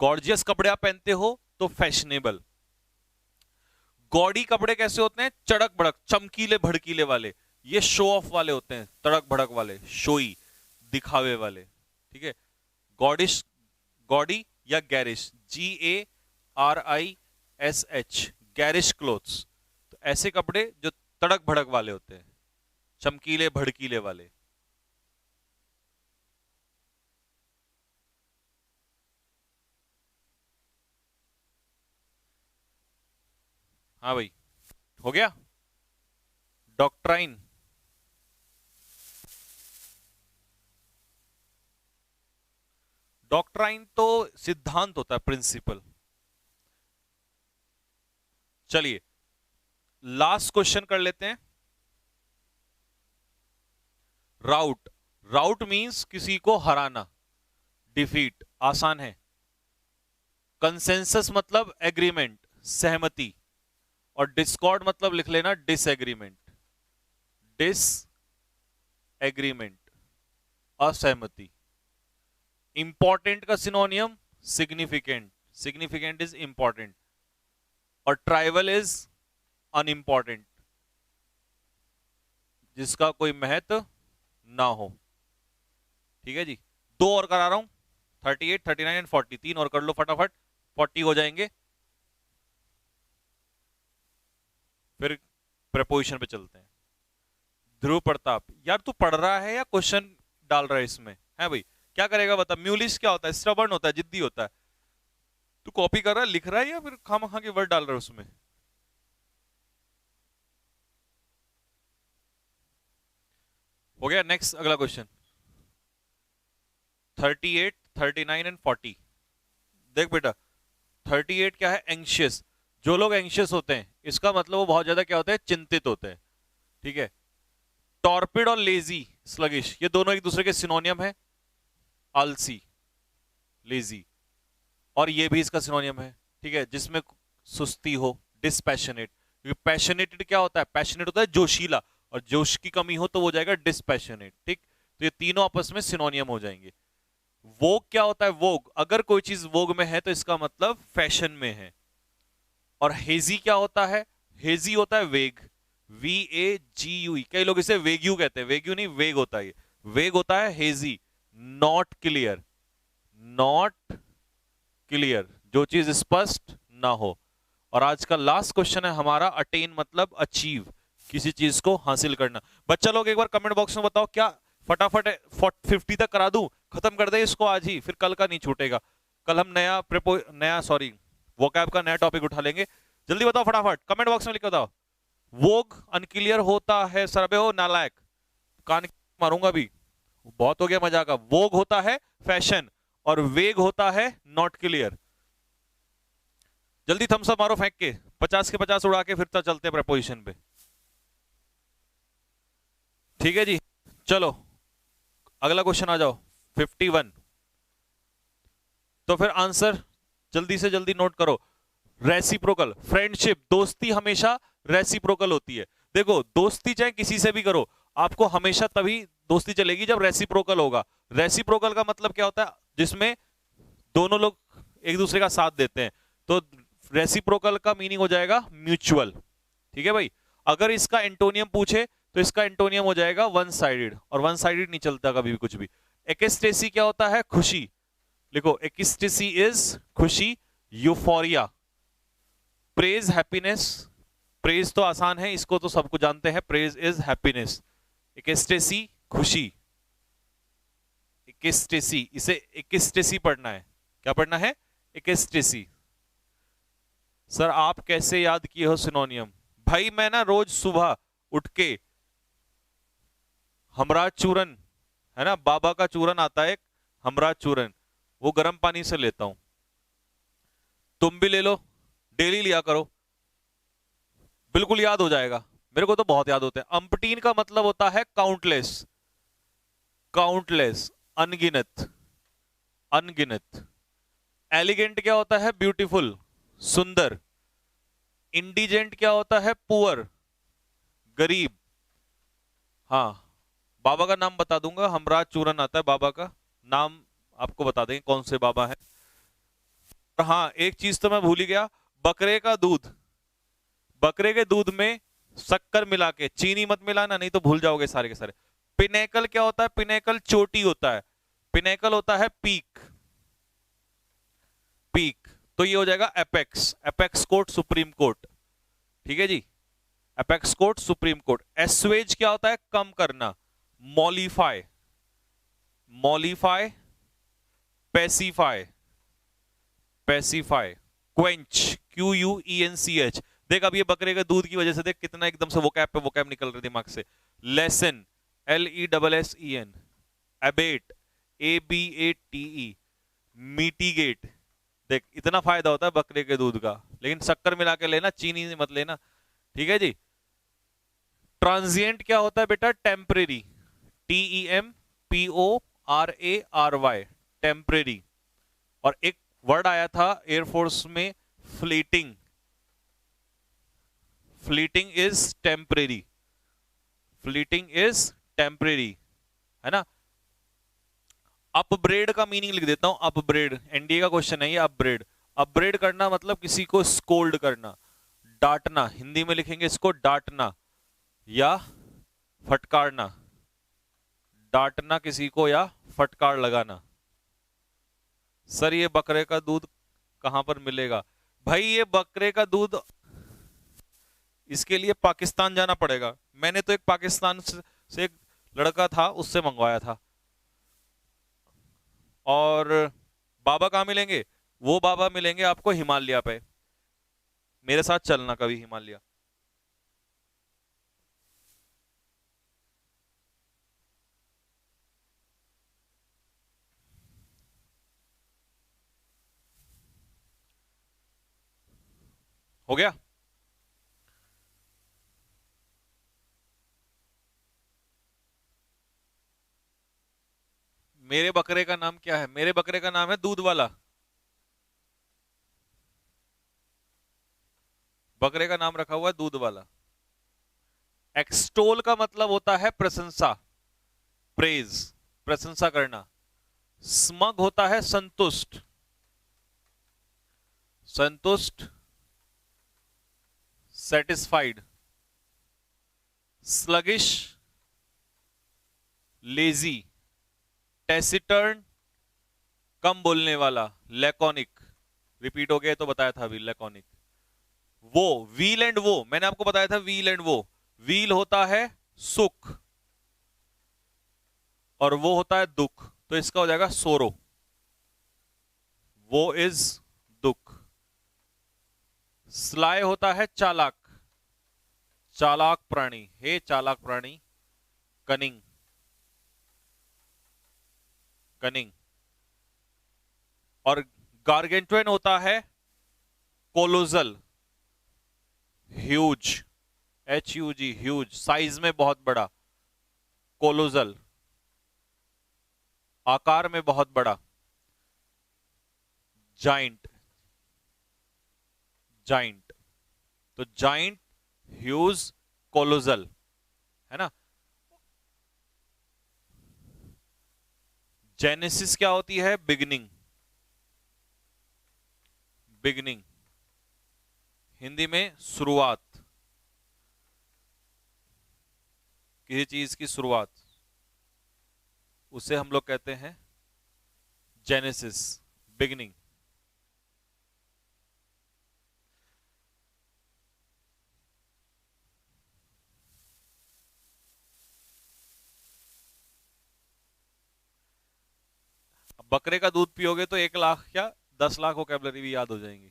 गॉर्जियस कपड़े आप पहनते हो तो फैशनेबल। गॉडी कपड़े कैसे होते हैं? चड़क भड़क, चमकीले भड़कीले वाले। ये शो ऑफ वाले होते हैं, तड़क भड़क वाले, शोई, दिखावे वाले। ठीक है, गॉडिश, गॉडी या गैरिश, GARISH, गैरिश क्लोथ्स। तो ऐसे कपड़े जो तड़क भड़क वाले होते हैं, चमकीले भड़कीले वाले। हाँ भाई, हो गया। डॉक्ट्राइन, डॉक्ट्राइन तो सिद्धांत होता है, प्रिंसिपल। चलिए लास्ट क्वेश्चन कर लेते हैं। राउट, राउट मींस किसी को हराना, डिफीट, आसान है। कंसेंसस मतलब एग्रीमेंट, सहमति। और डिस्कॉर्ड मतलब लिख लेना डिसएग्रीमेंट, डिस एग्रीमेंट, असहमति। इंपॉर्टेंट का सिनोनियम सिग्निफिकेंट, सिग्निफिकेंट इज इंपॉर्टेंट। और ट्राइवल इज अनइंपॉर्टेंट, जिसका कोई महत्व ना हो। ठीक है जी, 2 और करा रहा हूं, 38, 39 एंड 40। 3 और कर लो फटाफट, 40 हो जाएंगे। फिर प्रपोजिशन पे चलते हैं। ध्रुव प्रताप, यार तू पढ़ रहा है या क्वेश्चन डाल रहा है इसमें? है भाई, क्या करेगा बता। म्यूलिश क्या होता है? स्टबर्न होता है, जिद्दी होता है। तू कॉपी कर रहा है, लिख रहा है, या फिर खामखा के वर्ड डाल रहा है उसमें? हो गया। नेक्स्ट, अगला क्वेश्चन 38, 39 एंड 40। देख बेटा, 38 क्या है? एंग्शियस। जो लोग एंग्शियस होते हैं, इसका मतलब वो बहुत ज्यादा क्या होते हैं? चिंतित होते हैं। ठीक है। टॉर्पिड और लेजी, स्लगिश, ये दोनों एक दूसरे के सिनोनियम है। आलसी, लेजी। और ये भी इसका सिनोनियम है। ठीक है, जिसमें सुस्ती हो, डिस्पैशनेट। क्योंकि पैशनेटेड क्या होता है? पैशनेट होता है जोशीला, और जोश की कमी हो तो वो जाएगा डिस्पैशनेट। ठीक, तो ये तीनों आपस में सिनोनियम हो जाएंगे। वोग क्या होता है? वोग, अगर कोई चीज वोग में है तो इसका मतलब फैशन में है। और हेजी क्या होता है? हेजी होता है वेग, VAGUE। कई लोग इसे वेग्यू कहते हैं, वेग्यू नहीं, वेग होता है। वेग होता है hazy, not clear, not clear, जो चीज स्पष्ट ना हो। और आज का लास्ट क्वेश्चन है हमारा, अटेन मतलब अचीव, किसी चीज को हासिल करना। बच्चा लोग एक बार कमेंट बॉक्स में बताओ, क्या फटाफट 50 तक करा दूं, खत्म कर दे इसको आज ही, फिर कल का नहीं छूटेगा। कल हम नया वोकैब का नया टॉपिक उठा लेंगे। जल्दी बताओ फटाफट, कमेंट बॉक्स में लिख बताओ। वोग अनक्लियर होता है, सरबे हो नालायक, कान मारूंगा भी, बहुत हो गया मजा का। वोग होता है फैशन, और वेग होता है नॉट क्लियर। जल्दी थम्स अप मारो फेंक के, 50 के 50 उड़ा के, फिर तो चलते हैं प्रपोजिशन पे। ठीक है जी, चलो अगला क्वेश्चन आ जाओ, 51। तो फिर आंसर जल्दी से जल्दी नोट करो। रेसिप्रोकल, फ्रेंडशिप, दोस्ती हमेशा रेसिप्रोकल होती है। देखो, दोस्ती चाहे किसी से भी करो, आपको हमेशा तभी दोस्ती चलेगी जब रेसिप्रोकल होगा। रेसिप्रोकल का मतलब क्या होता है? जिसमें दोनों लोग एक दूसरे का साथ देते हैं। तो रेसिप्रोकल का मीनिंग हो जाएगा म्यूचुअल। ठीक है भाई, अगर इसका एंटोनियम पूछे तो इसका एंटोनियम हो जाएगा वन साइडेड, और वन साइडेड नहीं चलता कभी भी कुछ भी। एक्सटेसी क्या होता है? खुशी। लिखो, एक्सटेसी इज खुशी। Euphoria, praise happiness. प्रेज तो आसान है, इसको तो सबको जानते हैं, प्रेज इज हैप्पीनेस। एक्सटेसी खुशी, एक्सटेसी, इसे एक्सटेसी पढ़ना है। क्या पढ़ना है? एक्सटेसी। सर आप कैसे याद किए हो सिनोनियम? भाई मैं ना रोज सुबह उठ के हमराज चूरन, है ना, बाबा का चूरन आता है एक, हमराज चूरन, वो गर्म पानी से लेता हूं। तुम भी ले लो, डेली लिया करो, बिल्कुल याद हो जाएगा। मेरे को तो बहुत याद होते हैं। अम्पटीन का मतलब होता है काउंटलेस, काउंटलेस, अनगिनत, अनगिनत। एलिगेंट क्या होता है? ब्यूटीफुल, सुंदर। इंडिजेंट क्या होता है? पुअर, गरीब। हाँ, बाबा का नाम बता दूंगा, हमराज चूरन आता है बाबा का नाम, आपको बता देंगे कौन से बाबा है। हाँ, एक चीज तो मैं भूल ही गया, बकरे का दूध, बकरे के दूध में शक्कर मिला के, चीनी मत मिलाना नहीं तो भूल जाओगे सारे के सारे। पिनेकल क्या होता है? पिनेकल चोटी होता है, पिनेकल होता है पीक, पीक। तो ये हो जाएगा apex, apex court, supreme court. ठीक है जी, apex court, supreme court. Assuage क्या होता है? कम करना, mollify, mollify, pacify, pacify. Quench, Q U E N C H. देख अब ये बकरे के दूध की वजह से देख कितना एकदम से वोकैब पे वोकैब निकल रहे दिमाग से। Lessen, L E double S E N. Abate, A B A T E. Mitigate, देख इतना फायदा होता है बकरे के दूध का, लेकिन शक्कर मिला के लेना, चीनी मत लेना। ठीक है जी। ट्रांजिएंट क्या होता है बेटा? Temporary, T E M P O R A R Y, temporary. और एक वर्ड आया था एयरफोर्स में, fleeting, fleeting is temporary, fleeting is temporary, है ना। अपब्रेड का मीनिंग लिख देता हूं, अपब्रेड, एनडीए का क्वेश्चन है ये। अपब्रेड, अपब्रेड करना मतलब किसी को स्कोल्ड करना, डांटना, हिंदी में लिखेंगे इसको डांटना या फटकारना, डांटना किसी को या फटकार लगाना। सर ये बकरे का दूध कहां पर मिलेगा? भाई ये बकरे का दूध, इसके लिए पाकिस्तान जाना पड़ेगा। मैंने तो एक पाकिस्तान से एक लड़का था, उससे मंगवाया था। और बाबा कहां मिलेंगे? वो बाबा मिलेंगे आपको हिमालय पे। मेरे साथ चलना कभी हिमालय। हो गया? मेरे बकरे का नाम क्या है? मेरे बकरे का नाम है दूध वाला। बकरे का नाम रखा हुआ है दूध वाला। एक्सटोल का मतलब होता है प्रशंसा, प्रेज, प्रशंसा करना। स्मग होता है संतुष्ट, संतुष्ट, सेटिस्फाइड। Sluggish, lazy. टेसिटर्न, कम बोलने वाला, लैकोनिक। रिपीट हो गया तो बताया था अभी, लैकोनिक। वो, व्हील एंड वो, मैंने आपको बताया था व्हील एंड वो। व्हील होता है सुख और वो होता है दुख, तो इसका हो जाएगा सोरो। वो इज दुख। स्लाय होता है चालाक, चालाक प्राणी, हे चालाक प्राणी, कनिंग, कनिंग। और गार्गेंट्वेन होता है कोलोजल, ह्यूज, एच यू जी, ह्यूज, साइज में बहुत बड़ा। कोलोजल, आकार में बहुत बड़ा। जाइंट, जाइंट, तो जाइंट, ह्यूज, कोलोजल, है ना। जेनेसिस क्या होती है? बिगनिंग, बिगनिंग, हिंदी में शुरुआत। किसी चीज की शुरुआत, उसे हम लोग कहते हैं जेनेसिस, बिगिनिंग। बकरे का दूध पियोगे तो 1 लाख या 10 लाख वोकैबुलरी भी याद हो जाएंगी।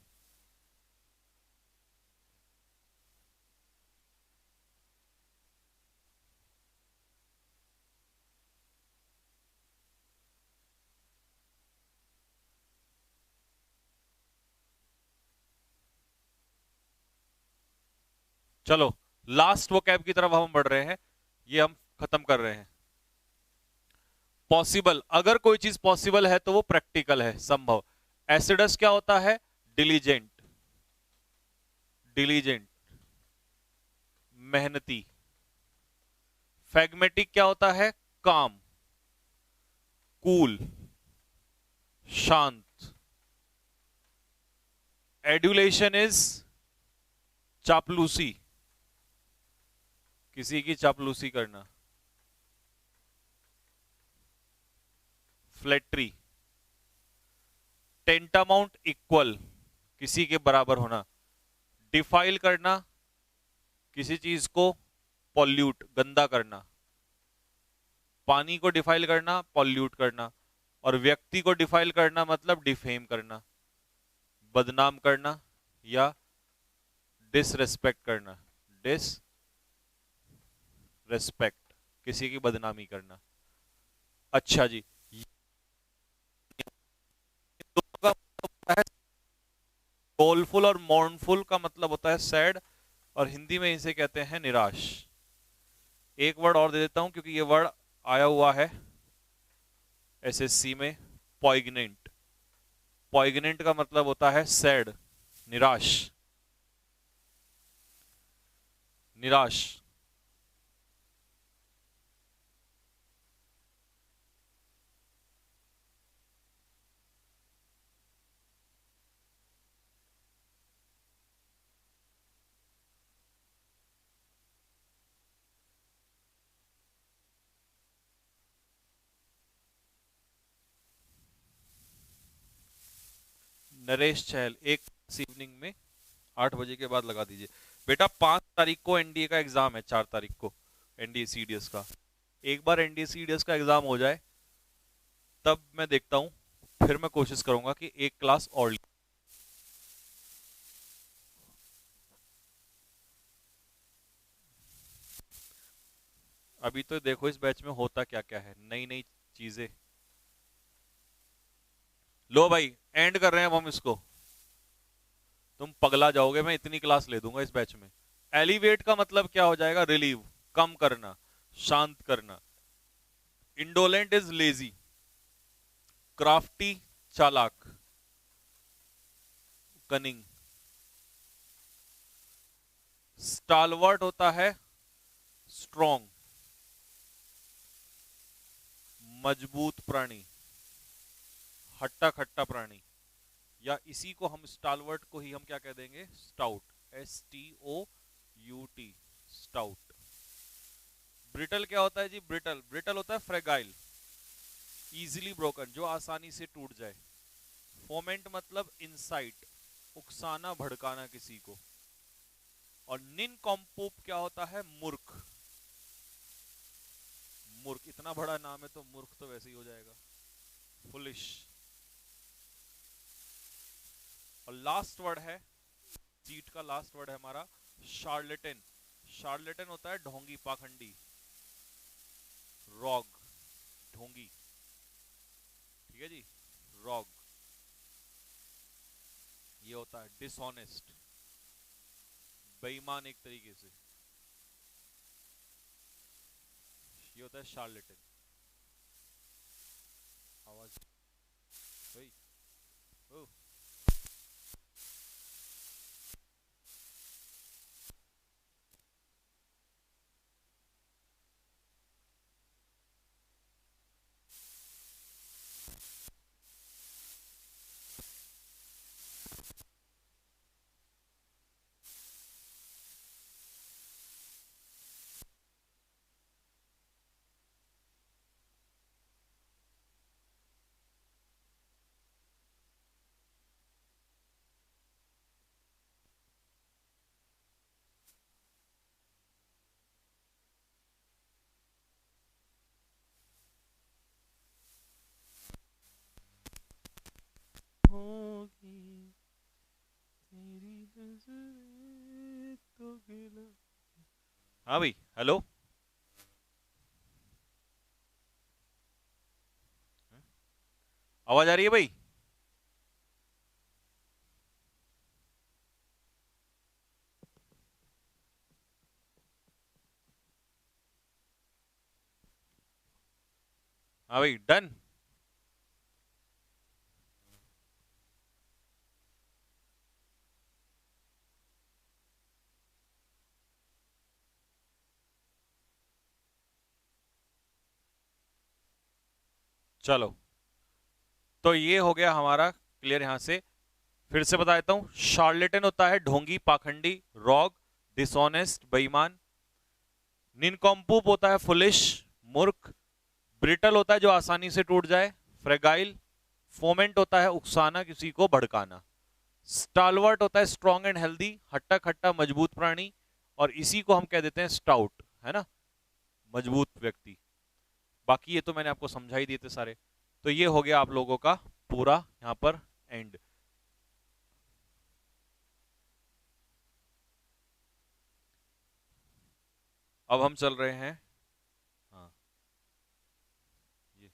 चलो, लास्ट वोकैब की तरफ हम बढ़ रहे हैं, ये हम खत्म कर रहे हैं। पॉसिबल, अगर कोई चीज पॉसिबल है तो वो प्रैक्टिकल है, संभव। एसिडस क्या होता है? डिलीजेंट, डिलीजेंट, मेहनती। फैग्मेटिक क्या होता है? काम, कूल, शांत। एड्यूलेशन इज चापलूसी, किसी की चापलूसी करना। फ्लैटरी, टेंटामाउंट, इक्वल, किसी के बराबर होना। डिफाइल करना, किसी चीज को पॉल्यूट, गंदा करना। पानी को डिफाइल करना, पॉल्यूट करना। और व्यक्ति को डिफाइल करना मतलब डिफेम करना, बदनाम करना या डिसरेस्पेक्ट करना। डिसरेस्पेक्ट, किसी की बदनामी करना। अच्छा जी, डोलफुल और मॉर्नफुल का मतलब होता है सैड, और हिंदी में इसे कहते हैं निराश। एक वर्ड और दे देता हूं क्योंकि ये वर्ड आया हुआ है एसएससी में, पॉइग्नेंट। पॉइग्नेंट का मतलब होता है सैड, निराश, निराश। नरेश चहल, एक इवनिंग में 8 बजे के बाद लगा दीजिए। बेटा 5 तारीख को एनडीए का एग्जाम है, 4 तारीख को एनडीए सीडीएस का। एक बार एनडीए सीडीएस का एग्जाम हो जाए तब मैं देखता हूं, फिर मैं कोशिश करूंगा कि एक क्लास और। अभी तो देखो इस बैच में होता क्या क्या है, नई नई चीजें। लो भाई, एंड कर रहे हैं अब हम इसको। तुम पगला जाओगे, मैं इतनी क्लास ले दूंगा इस बैच में। एलिवेट का मतलब क्या हो जाएगा? रिलीव, कम करना, शांत करना। इंडोलेंट इज लेजी, क्राफ्टी, चालाक, कनिंग। स्टालवर्ट होता है स्ट्रॉन्ग, मजबूत प्राणी, हट्टा खट्टा प्राणी। या इसी को हम स्टालवर्ट को ही हम क्या कह देंगे? Stout, STOUT, stout. ब्रिटल क्या होता है जी? ब्रिटल, ब्रिटल होता है फ्रेगाइल, इजीली ब्रोकन, जो आसानी से टूट जाए। फोमेंट मतलब इंसाइट, उकसाना, भड़काना किसी को। और निनकॉम्पोप क्या होता है? मूर्ख, मूर्ख। इतना बड़ा नाम है तो मूर्ख तो वैसे ही हो जाएगा, फुलिश। और लास्ट वर्ड है, सीट का लास्ट वर्ड है हमारा शार्लेटन। शार्लेटन होता है ढोंगी, पाखंडी, रॉग, ढोंगी। ठीक है जी, रॉग। ये होता है डिसऑनेस्ट, बेईमान एक तरीके से। ये होता है शार्लेटन। आवाज भाई, ओ हाँ भाई, हेलो। आवाज आ रही है भाई? हाँ भाई, डन। चलो, तो ये हो गया हमारा क्लियर यहां से। फिर से बता देता हूं, शार्लेटन होता है ढोंगी, पाखंडी, रॉग, डिसऑनेस्ट, बेईमान। निनकॉम्पूप होता है फुलिश, मूर्ख। ब्रिटल होता है जो आसानी से टूट जाए, फ्रेगाइल। फोमेंट होता है उकसाना, किसी को भड़काना। स्टालवर्ट होता है स्ट्रॉन्ग एंड हेल्दी, हट्टा खट्टा मजबूत प्राणी। और इसी को हम कह देते हैं स्टाउट, है ना, मजबूत व्यक्ति। बाकी ये तो मैंने आपको समझा ही दिए थे सारे। तो ये हो गया आप लोगों का पूरा यहां पर एंड। अब हम चल रहे हैं। हाँ, ये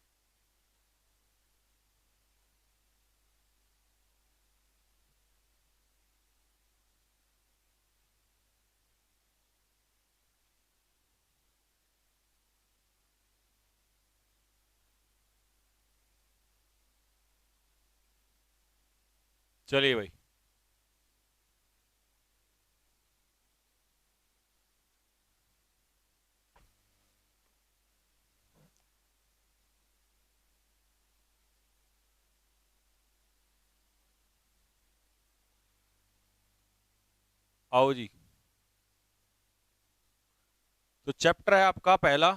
चलिए भाई। आओ जी। तो चैप्टर है आपका पहला,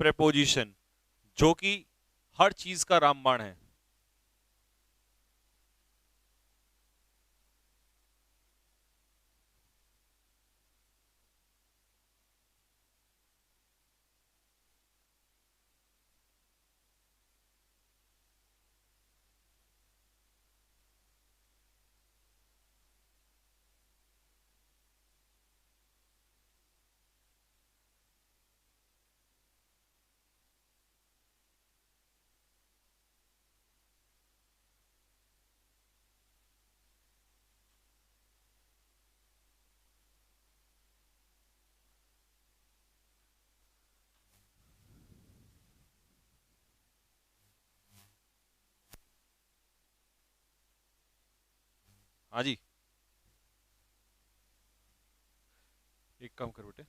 प्रेपोजिशन, जो कि हर चीज का रामबाण है। हाँ जी। एक काम कर बेटे।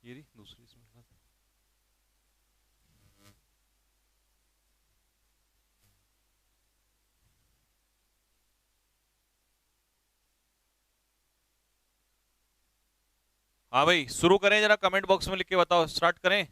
ये रही दूसरी इसमें लगा दे। हाँ भाई, शुरू करें, जरा कमेंट बॉक्स में लिख के बताओ, स्टार्ट करें।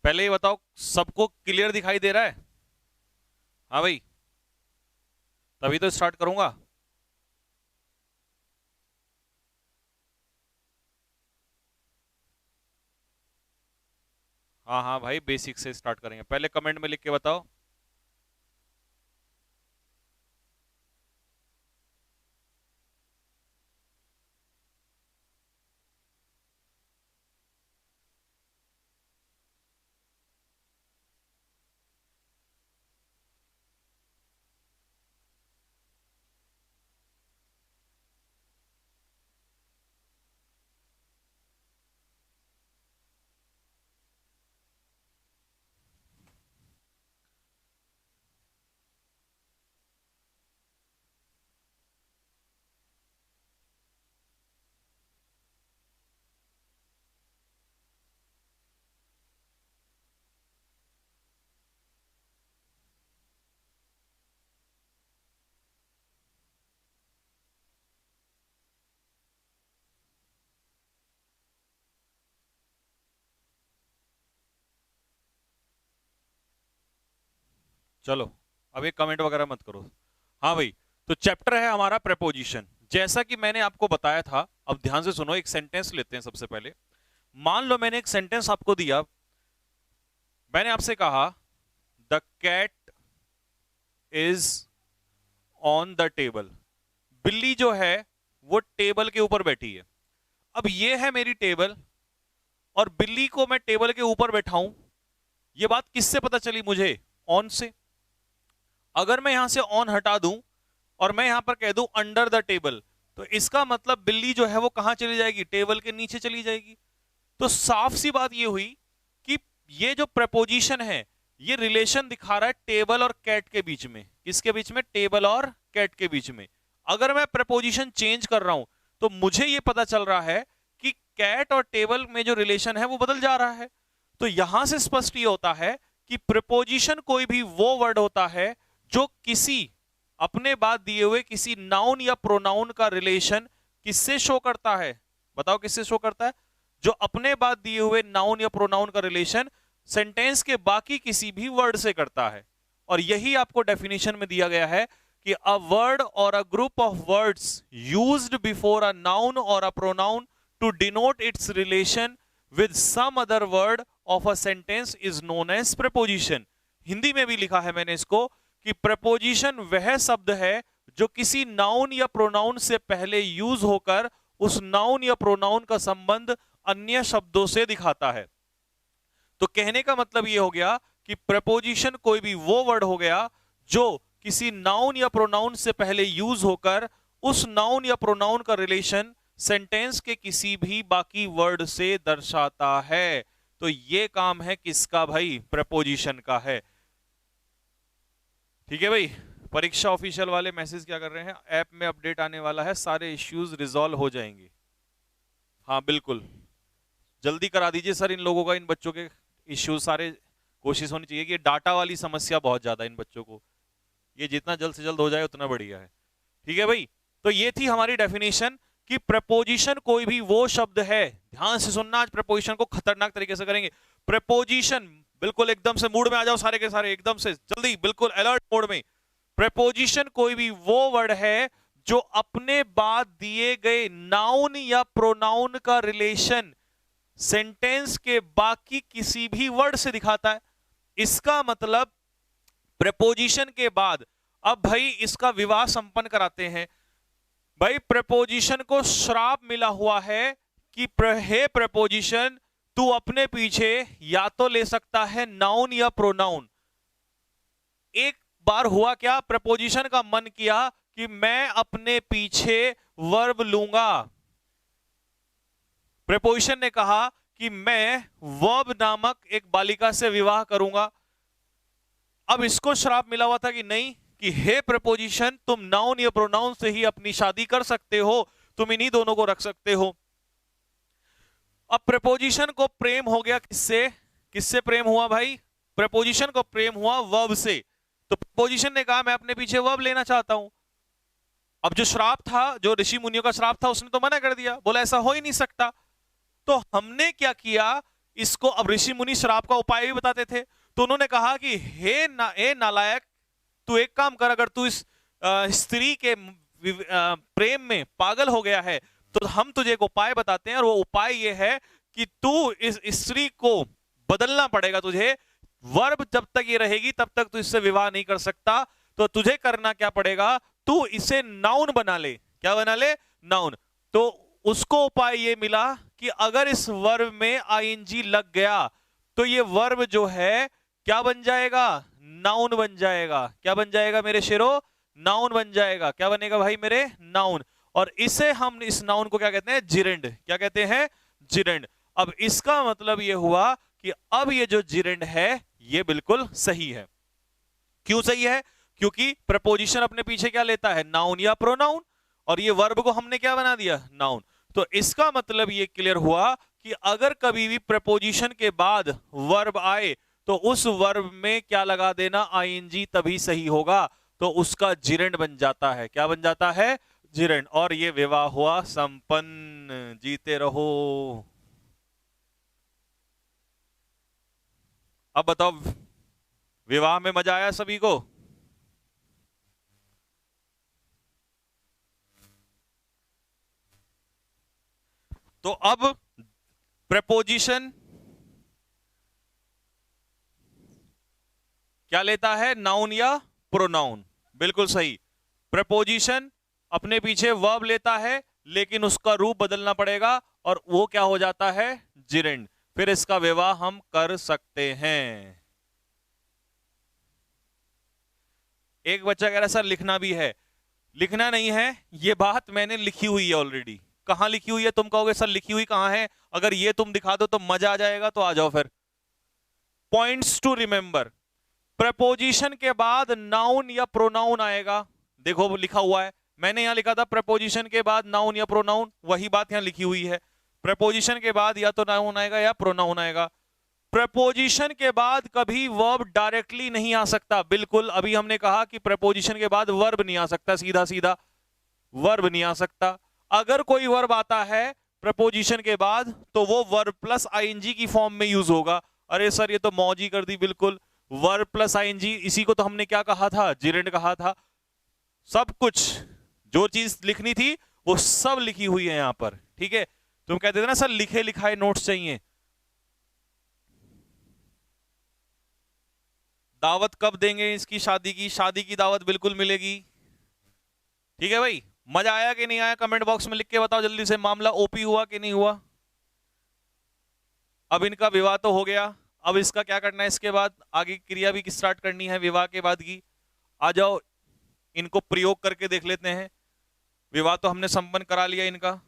पहले ये बताओ, सबको क्लियर दिखाई दे रहा है? हाँ भाई, तभी तो स्टार्ट करूंगा। हाँ हाँ भाई, बेसिक से स्टार्ट करेंगे। पहले कमेंट में लिख के बताओ। चलो, अब एक कमेंट वगैरह मत करो। हाँ भाई, तो चैप्टर है हमारा प्रेपोजिशन। जैसा कि मैंने आपको बताया था, अब ध्यान से सुनो। एक सेंटेंस लेते हैं सबसे पहले। मान लो मैंने एक सेंटेंस आपको दिया। मैंने आपसे कहा the cat is on the table. बिल्ली जो है वो टेबल के ऊपर बैठी है। अब ये है मेरी टेबल, और बिल्ली को मैं टेबल के ऊपर बैठाऊं। ये बात किससे पता चली मुझे? ऑन से। अगर मैं यहां से ऑन हटा दूं और मैं यहां पर कह दूं अंडर द टेबल, तो इसका मतलब बिल्ली जो है वो कहां चली जाएगी? टेबल के नीचे चली जाएगी। तो साफ सी बात ये हुई कि ये जो प्रपोजिशन है, ये रिलेशन दिखा रहा है टेबल और कैट के बीच में। किसके बीच में? टेबल और कैट के बीच में। अगर मैं प्रपोजिशन चेंज कर रहा हूं तो मुझे ये पता चल रहा है कि कैट और टेबल में जो रिलेशन है वो बदल जा रहा है। तो यहां से स्पष्ट ये होता है कि प्रपोजिशन कोई भी वो वर्ड होता है जो किसी अपने बाद दिए हुए किसी नाउन या प्रोनाउन का रिलेशन किससे शो करता है? बताओ किससे शो करता है? जो अपने बाद दिए हुए नाउन या प्रोनाउन का रिलेशन सेंटेंस के बाकी किसी भी वर्ड से करता है। और यही आपको डेफिनेशन में दिया गया है कि a word or a group of words used before a noun or a pronoun to denote its relation with some other word of a sentence is known as preposition. Hindi में भी लिखा है मैंने इसको कि प्रपोजिशन वह शब्द है जो किसी नाउन या प्रोनाउन से पहले यूज होकर उस नाउन या प्रोनाउन का संबंध अन्य शब्दों से दिखाता है। तो कहने का मतलब यह हो गया कि प्रपोजिशन कोई भी वो वर्ड हो गया जो किसी नाउन या प्रोनाउन से पहले यूज होकर उस नाउन या प्रोनाउन का रिलेशन सेंटेंस के किसी भी बाकी वर्ड से दर्शाता है। तो ये काम है किसका भाई? प्रपोजिशन का है। ठीक है भाई। परीक्षा ऑफिशियल वाले मैसेज क्या कर रहे हैं? ऐप में अपडेट आने वाला है, सारे इश्यूज रिजॉल्व हो जाएंगे। हाँ बिल्कुल, जल्दी करा दीजिए सर इन लोगों का, इन बच्चों के इश्यूज सारे। कोशिश होनी चाहिए कि डाटा वाली समस्या बहुत ज्यादा है इन बच्चों को, ये जितना जल्द से जल्द हो जाए उतना बढ़िया है। ठीक है भाई, तो ये थी हमारी डेफिनेशन कि प्रपोजिशन कोई भी वो शब्द है। ध्यान से सुनना, आज प्रपोजिशन को खतरनाक तरीके से करेंगे। प्रपोजिशन, बिल्कुल एकदम से मूड में आ जाओ सारे के सारे, एकदम से जल्दी, बिल्कुल अलर्ट मोड में। प्रपोजिशन कोई भी वो वर्ड है जो अपने बाद दिए गए नाउन या प्रोनाउन का रिलेशन सेंटेंस के बाकी किसी भी वर्ड से दिखाता है। इसका मतलब प्रपोजिशन के बाद अब भाई इसका विवाह संपन्न कराते हैं। भाई प्रपोजिशन को श्राप मिला हुआ है कि हे प्रपोजिशन, तू अपने पीछे या तो ले सकता है नाउन या प्रोनाउन। एक बार हुआ क्या? प्रपोजिशन का मन किया कि मैं अपने पीछे वर्ब लूंगा। प्रपोजिशन ने कहा कि मैं वर्ब नामक एक बालिका से विवाह करूंगा। अब इसको श्राप मिला हुआ था कि नहीं, कि हे प्रपोजिशन, तुम नाउन या प्रोनाउन से ही अपनी शादी कर सकते हो, तुम इन्हीं दोनों को रख सकते हो। अब प्रपोजिशन को प्रेम हो गया किससे? किससे प्रेम हुआ भाई? प्रपोजिशन को प्रेम हुआ वर्ब से। तो प्रपोजिशन ने कहा मैं अपने पीछे वर्ब लेना चाहता हूं। अब जो श्राप था, जो ऋषि मुनियों का श्राप था, उसने तो मना कर दिया, बोला ऐसा हो ही नहीं सकता। तो हमने क्या किया इसको? अब ऋषि मुनि श्राप का उपाय भी बताते थे, तो उन्होंने कहा कि हे नालायक, तू एक काम कर, अगर तू इस स्त्री के प्रेम में पागल हो गया है तो हम तुझे एक उपाय बताते हैं, और वो उपाय ये है कि तू इस स्त्री को बदलना पड़ेगा तुझे। वर्ब जब तक ये रहेगी तब तक तू इससे विवाह नहीं कर सकता। तो तुझे करना क्या पड़ेगा, तू इसे नाउन बना ले। क्या बना ले, नाउन। तो उसको उपाय ये मिला कि अगर इस वर्ब में आईएनजी लग गया तो ये वर्ब जो है क्या बन जाएगा, नाउन बन जाएगा। क्या बन जाएगा मेरे शेरो, नाउन बन जाएगा। क्या बनेगा भाई मेरे, नाउन। और इसे हम, इस नाउन को क्या कहते हैं, जिरेंड। क्या कहते हैं, जिरेंड। अब इसका मतलब ये हुआ कि अब ये जो जिरेंड है ये बिल्कुल सही है। क्यों सही है, क्योंकि प्रपोजिशन अपने पीछे क्या लेता है, नाउन या प्रोनाउन, और ये वर्ब को हमने क्या बना दिया, नाउन। तो इसका मतलब ये क्लियर हुआ कि अगर कभी भी प्रपोजिशन के बाद वर्ब आए तो उस वर्ब में क्या लगा देना, आईएनजी, तभी सही होगा। तो उसका जिरेंड बन जाता है। क्या बन जाता है, जिरेंड। और ये विवाह हुआ संपन्न। जीते रहो। अब बताओ, विवाह में मजा आया सभी को? तो अब प्रपोजिशन क्या लेता है, नाउन या प्रोनाउन। बिल्कुल सही। प्रपोजिशन अपने पीछे वर्ब लेता है लेकिन उसका रूप बदलना पड़ेगा और वो क्या हो जाता है, जिरेंड। फिर इसका विवाह हम कर सकते हैं। एक बच्चा कह रहा सर लिखना भी है। लिखना नहीं है, ये बात मैंने लिखी हुई है ऑलरेडी। कहां लिखी हुई है, तुम कहोगे सर लिखी हुई कहां है, अगर ये तुम दिखा दो तो मजा आ जाएगा। तो आ जाओ फिर। पॉइंट्स टू रिमेंबर, प्रपोजिशन के बाद नाउन या प्रोनाउन आएगा। देखो लिखा हुआ है, मैंने यहां लिखा था प्रपोजिशन के बाद नाउन या प्रोनाउन, वही बात यहां लिखी हुई है। प्रपोजिशन के बाद या तो नाउन आएगा या प्रोनाउन आएगा। प्रपोजिशन के बाद कभी वर्ब डायरेक्टली नहीं आ सकता। बिल्कुल, अभी हमने कहा कि प्रपोजिशन के बाद वर्ब नहीं आ सकता, सीधा सीधा वर्ब नहीं आ सकता। अगर कोई वर्ब आता है प्रपोजिशन के बाद तो वो वर्ब प्लस आईएनजी की फॉर्म में यूज होगा। अरे सर ये तो मौज ही कर दी। बिल्कुल, वर्ब प्लस आईएनजी, इसी को तो हमने क्या कहा था, जिरेंड कहा था। सब कुछ जो चीज लिखनी थी वो सब लिखी हुई है यहां पर। ठीक है, तुम कहते थे ना सर लिखे लिखाए नोट्स चाहिए। दावत कब देंगे इसकी, शादी की? शादी की दावत बिल्कुल मिलेगी। ठीक है भाई, मजा आया कि नहीं आया, कमेंट बॉक्स में लिख के बताओ जल्दी से। मामला ओपी हुआ कि नहीं हुआ? अब इनका विवाह तो हो गया, अब इसका क्या करना है, इसके बाद आगे क्रिया भी स्टार्ट करनी है विवाह के बाद की। आ जाओ, इनको प्रयोग करके देख लेते हैं। विवाह तो हमने संपन्न करा लिया इनका।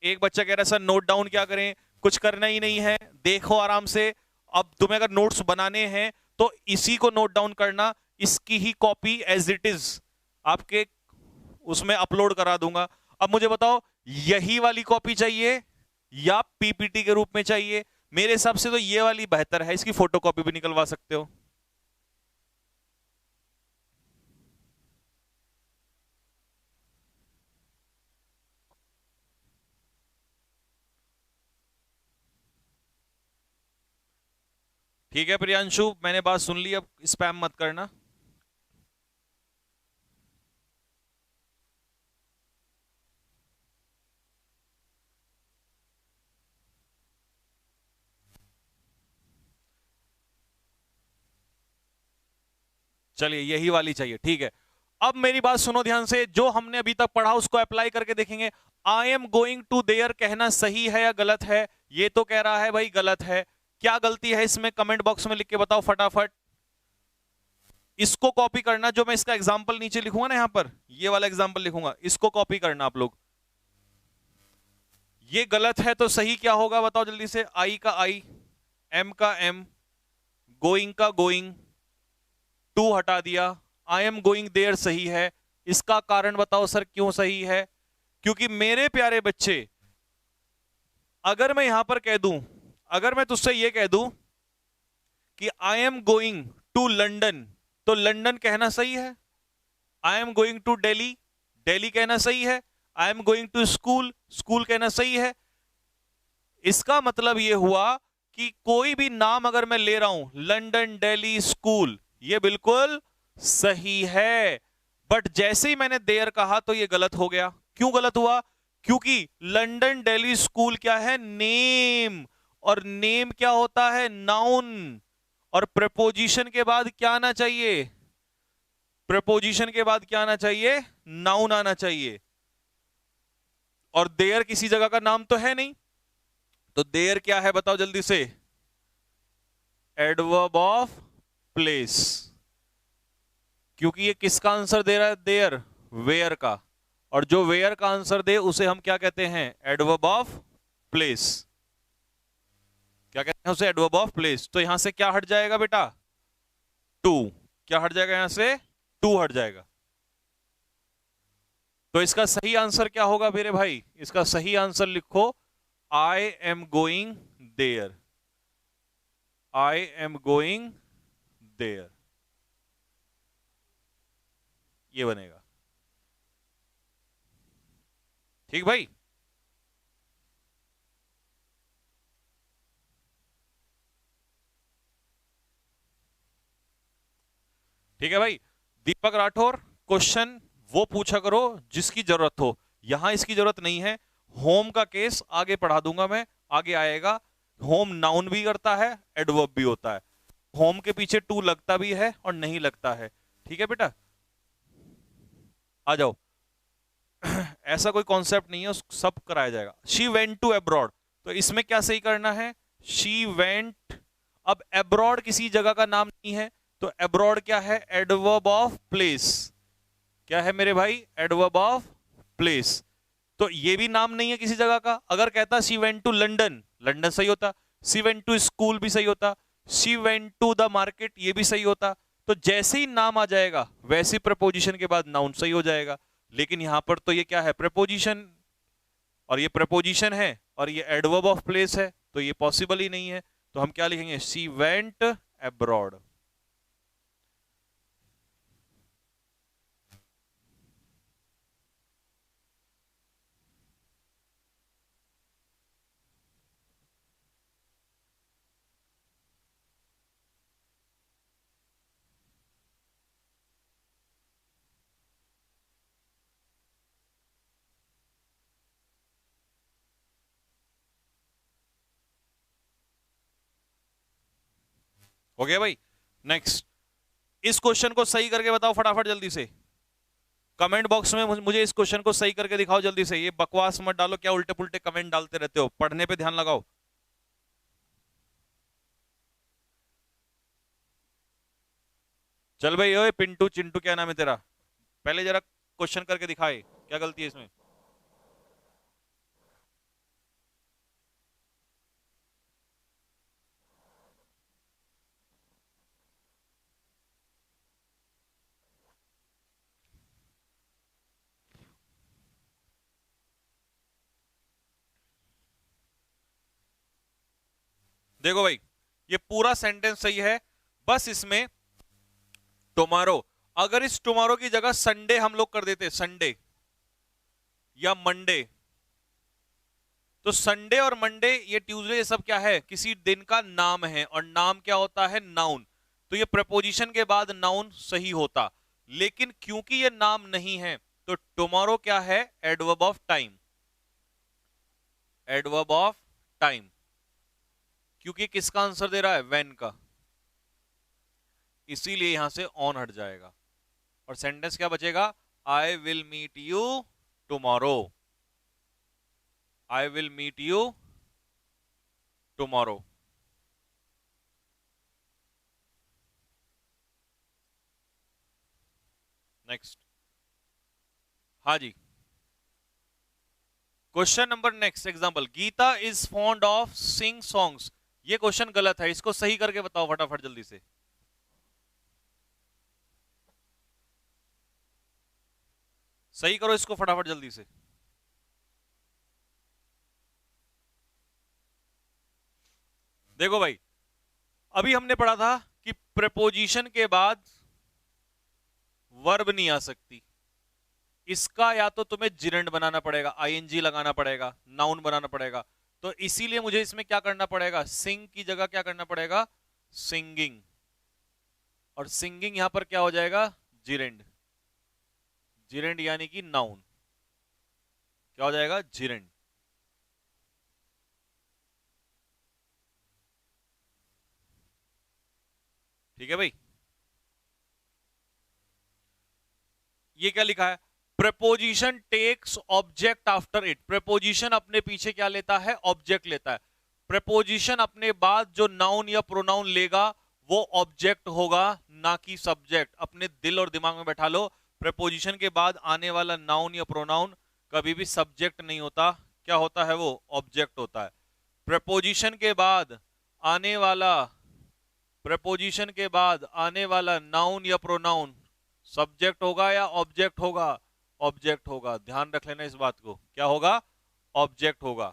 एक बच्चा कह रहा है सर नोट डाउन क्या करें? कुछ करना ही नहीं है, देखो आराम से। अब तुम्हें अगर नोट्स बनाने हैं तो इसी को नोट डाउन करना, इसकी ही कॉपी एज इट इज आपके उसमें अपलोड करा दूंगा। अब मुझे बताओ, यही वाली कॉपी चाहिए या पीपीटी के रूप में चाहिए? मेरे हिसाब से तो ये वाली बेहतर है, इसकी फोटोकॉपी भी निकलवा सकते हो। ठीक है प्रियांशु, मैंने बात सुन ली, अब स्पैम मत करना। चलिए यही वाली चाहिए, ठीक है। अब मेरी बात सुनो ध्यान से, जो हमने अभी तक पढ़ा उसको अप्लाई करके देखेंगे। I am going to there कहना सही है या गलत है? ये तो कह रहा है भाई गलत है। क्या गलती है इसमें, कमेंट बॉक्स में लिख के बताओ फटाफट। इसको कॉपी करना, जो मैं इसका एग्जांपल नीचे लिखूंगा ना, यहां पर ये वाला एग्जांपल लिखूंगा, इसको कॉपी करना आप लोग। ये गलत है तो सही क्या होगा बताओ जल्दी से। आई का आई, एम का एम, गोइंग का गोइंग, टू हटा दिया, आई एम गोइंग देयर सही है। इसका कारण बताओ सर क्यों सही है? क्योंकि मेरे प्यारे बच्चे, अगर मैं यहां पर कह दूं, अगर मैं तुझसे यह कह दूं कि I am going to London, तो लंदन कहना सही है। I am going to Delhi, Delhi कहना सही है। I am going to school, school कहना सही है। इसका मतलब यह हुआ कि कोई भी नाम अगर मैं ले रहा हूं, लंदन, दिल्ली, स्कूल, ये बिल्कुल सही है। बट जैसे ही मैंने देयर कहा तो ये गलत हो गया। क्यों गलत हुआ? क्योंकि लंदन दिल्ली स्कूल क्या है, नेम, और नेम क्या होता है, नाउन, और प्रपोजिशन के बाद क्या आना चाहिए, प्रपोजिशन के बाद क्या आना चाहिए, नाउन आना चाहिए। और देयर किसी जगह का नाम तो है नहीं, तो देयर क्या है बताओ जल्दी से, एडवर्ब ऑफ प्लेस, क्योंकि ये किसका आंसर दे रहा है, देयर, वेयर का, और जो वेयर का आंसर दे उसे हम क्या कहते हैं, एडवर्ब ऑफ प्लेस, क्या कहते हैं उसे, एडवर्ब ऑफ प्लेस। तो यहां से क्या हट जाएगा बेटा, टू, क्या हट जाएगा यहां से, टू हट जाएगा। तो इसका सही आंसर क्या होगा मेरे भाई, इसका सही आंसर लिखो, I am going there, I am going there, ये बनेगा। ठीक भाई, ठीक है भाई। दीपक राठौर, क्वेश्चन वो पूछा करो जिसकी जरूरत हो, यहां इसकी जरूरत नहीं है। होम का केस आगे पढ़ा दूंगा मैं, आगे आएगा। होम नाउन भी करता है, एडवर्ब भी होता है, होम के पीछे टू लगता भी है और नहीं लगता है। ठीक है बेटा, आ जाओ। ऐसा कोई कॉन्सेप्ट नहीं है, सब कराया जाएगा। शी वेंट टू अब्रॉड, तो इसमें क्या सही करना है, शी वेंट, अब अब्रॉड किसी जगह का नाम नहीं है, तो अब्रॉड क्या है, एडवर्ब ऑफ प्लेस, क्या है मेरे भाई, एडवर्ब ऑफ प्लेस। तो ये भी नाम नहीं है किसी जगह का। अगर कहता she went to London, London सही होता, सी वेंट टू स्कूल भी सही होता, she went to the market ये भी सही होता। तो जैसे ही नाम आ जाएगा वैसे प्रपोजिशन के बाद नाउन सही हो जाएगा। लेकिन यहां पर तो ये क्या है, प्रपोजिशन, और ये प्रपोजिशन है और ये एडवर्ब ऑफ प्लेस है, तो ये पॉसिबल ही नहीं है। तो हम क्या लिखेंगे, शी वेंट अब्रॉड। हो गया भाई। नेक्स्ट, इस क्वेश्चन को सही करके बताओ फटाफट जल्दी से, कमेंट बॉक्स में मुझे इस क्वेश्चन को सही करके दिखाओ जल्दी से। ये बकवास मत डालो, क्या उल्टे पुल्टे कमेंट डालते रहते हो, पढ़ने पे ध्यान लगाओ। चल भाई, ओए पिंटू चिंटू क्या नाम है तेरा, पहले जरा क्वेश्चन करके दिखाए, क्या गलती है इसमें। देखो भाई, ये पूरा सेंटेंस सही है, बस इसमें टुमारो, अगर इस टुमारो की जगह संडे हम लोग कर देते, संडे या मंडे, तो संडे और मंडे, ये ट्यूसडे, ये सब क्या है, किसी दिन का नाम है, और नाम क्या होता है, नाउन। तो ये प्रपोजिशन के बाद नाउन सही होता, लेकिन क्योंकि ये नाम नहीं है, तो टुमारो क्या है, adverb of time, adverb of time, क्योंकि किसका आंसर दे रहा है, व्हेन का, इसीलिए यहां से ऑन हट जाएगा। और सेंटेंस क्या बचेगा, I will meet you tomorrow, I will meet you tomorrow. Next, हाँ जी, question number next example, Geeta is fond of sing songs, ये क्वेश्चन गलत है, इसको सही करके बताओ फटाफट जल्दी से, सही करो इसको फटाफट जल्दी से। देखो भाई, अभी हमने पढ़ा था कि प्रपोजिशन के बाद वर्ब नहीं आ सकती, इसका या तो तुम्हें जिरेंड बनाना पड़ेगा, आईएनजी लगाना पड़ेगा, नाउन बनाना पड़ेगा। तो इसीलिए मुझे इसमें क्या करना पड़ेगा, सिंग की जगह क्या करना पड़ेगा, सिंगिंग, और सिंगिंग यहां पर क्या हो जाएगा, जिरेंड, जिरेंड यानी कि नाउन। क्या हो जाएगा? जिरेंड। ठीक है भाई। ये क्या लिखा है? Preposition takes object after it. Preposition अपने पीछे क्या लेता है? ऑब्जेक्ट लेता है। प्रेपोजिशन अपने बाद जो नाउन या प्रोनाउन लेगा वो ऑब्जेक्ट होगा, ना कि सब्जेक्ट। अपने दिल और दिमाग में बैठा लो, प्रेपोजिशन के बाद आने वाला नाउन या प्रोनाउन कभी भी सब्जेक्ट नहीं होता। क्या होता है? वो ऑब्जेक्ट होता है। प्रेपोजिशन के बाद आने वाला प्रेपोजिशन के बाद आने वाला नाउन या प्रोनाउन सब्जेक्ट होगा या ऑब्जेक्ट होगा? ऑब्जेक्ट होगा। ध्यान रख लेना इस बात को। क्या होगा? ऑब्जेक्ट होगा।